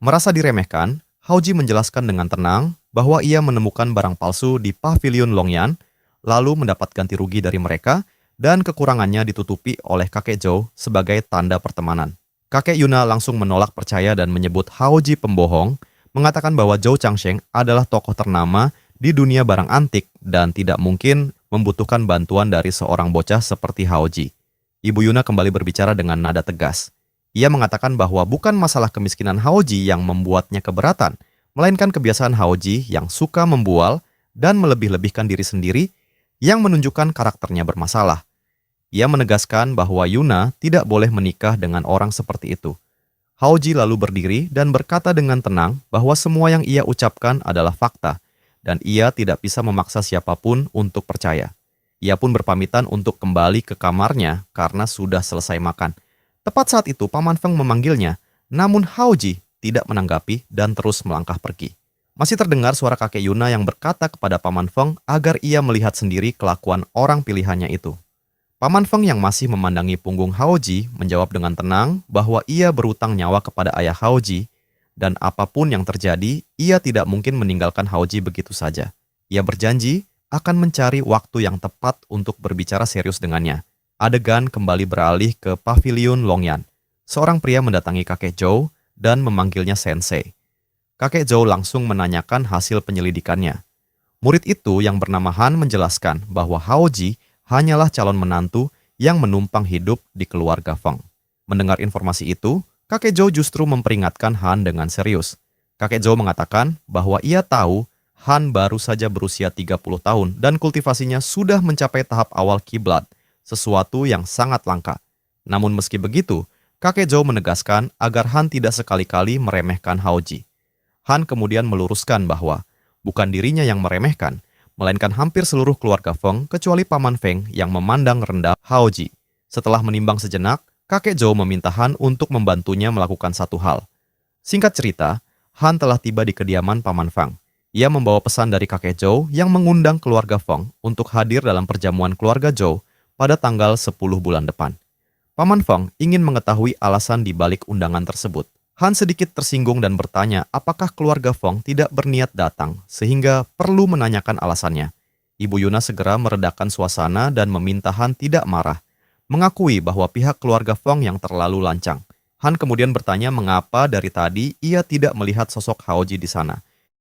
Merasa diremehkan, Haoji menjelaskan dengan tenang bahwa ia menemukan barang palsu di Pavilion Longyan, lalu mendapat ganti rugi dari mereka, dan kekurangannya ditutupi oleh kakek Zhou sebagai tanda pertemanan. Kakek Yuna langsung menolak percaya dan menyebut Haoji pembohong, mengatakan bahwa Zhou Changsheng adalah tokoh ternama di dunia barang antik dan tidak mungkin membutuhkan bantuan dari seorang bocah seperti Haoji. Ibu Yuna kembali berbicara dengan nada tegas. Ia mengatakan bahwa bukan masalah kemiskinan Haoji yang membuatnya keberatan, melainkan kebiasaan Haoji yang suka membual dan melebih-lebihkan diri sendiri yang menunjukkan karakternya bermasalah. Ia menegaskan bahwa Yuna tidak boleh menikah dengan orang seperti itu. Haoji lalu berdiri dan berkata dengan tenang bahwa semua yang ia ucapkan adalah fakta, dan ia tidak bisa memaksa siapapun untuk percaya. Ia pun berpamitan untuk kembali ke kamarnya karena sudah selesai makan. Tepat saat itu Paman Feng memanggilnya, namun Haoji tidak menanggapi dan terus melangkah pergi. Masih terdengar suara kakek Yuna yang berkata kepada Paman Feng agar ia melihat sendiri kelakuan orang pilihannya itu. Paman Feng yang masih memandangi punggung Haoji menjawab dengan tenang bahwa ia berutang nyawa kepada ayah Haoji, dan apapun yang terjadi, ia tidak mungkin meninggalkan Haoji begitu saja. Ia berjanji akan mencari waktu yang tepat untuk berbicara serius dengannya. Adegan kembali beralih ke paviliun Longyan. Seorang pria mendatangi kakek Zhou dan memanggilnya sensei. Kakek Zhou langsung menanyakan hasil penyelidikannya. Murid itu yang bernama Han menjelaskan bahwa Haoji hanyalah calon menantu yang menumpang hidup di keluarga Feng. Mendengar informasi itu, kakek Zhou justru memperingatkan Han dengan serius. Kakek Zhou mengatakan bahwa ia tahu Han baru saja berusia 30 tahun dan kultivasinya sudah mencapai tahap awal kiblat, sesuatu yang sangat langka. Namun meski begitu, kakek Zhou menegaskan agar Han tidak sekali-kali meremehkan Haoji. Han kemudian meluruskan bahwa bukan dirinya yang meremehkan, melainkan hampir seluruh keluarga Feng kecuali Paman Feng yang memandang rendah Haoji. Setelah menimbang sejenak, kakek Zhou meminta Han untuk membantunya melakukan satu hal. Singkat cerita, Han telah tiba di kediaman Paman Feng. Ia membawa pesan dari kakek Zhou yang mengundang keluarga Feng untuk hadir dalam perjamuan keluarga Zhou pada tanggal 10 bulan depan. Paman Feng ingin mengetahui alasan di balik undangan tersebut. Han sedikit tersinggung dan bertanya apakah keluarga Feng tidak berniat datang sehingga perlu menanyakan alasannya. Ibu Yuna segera meredakan suasana dan meminta Han tidak marah, mengakui bahwa pihak keluarga Feng yang terlalu lancang. Han kemudian bertanya mengapa dari tadi ia tidak melihat sosok Haoji di sana.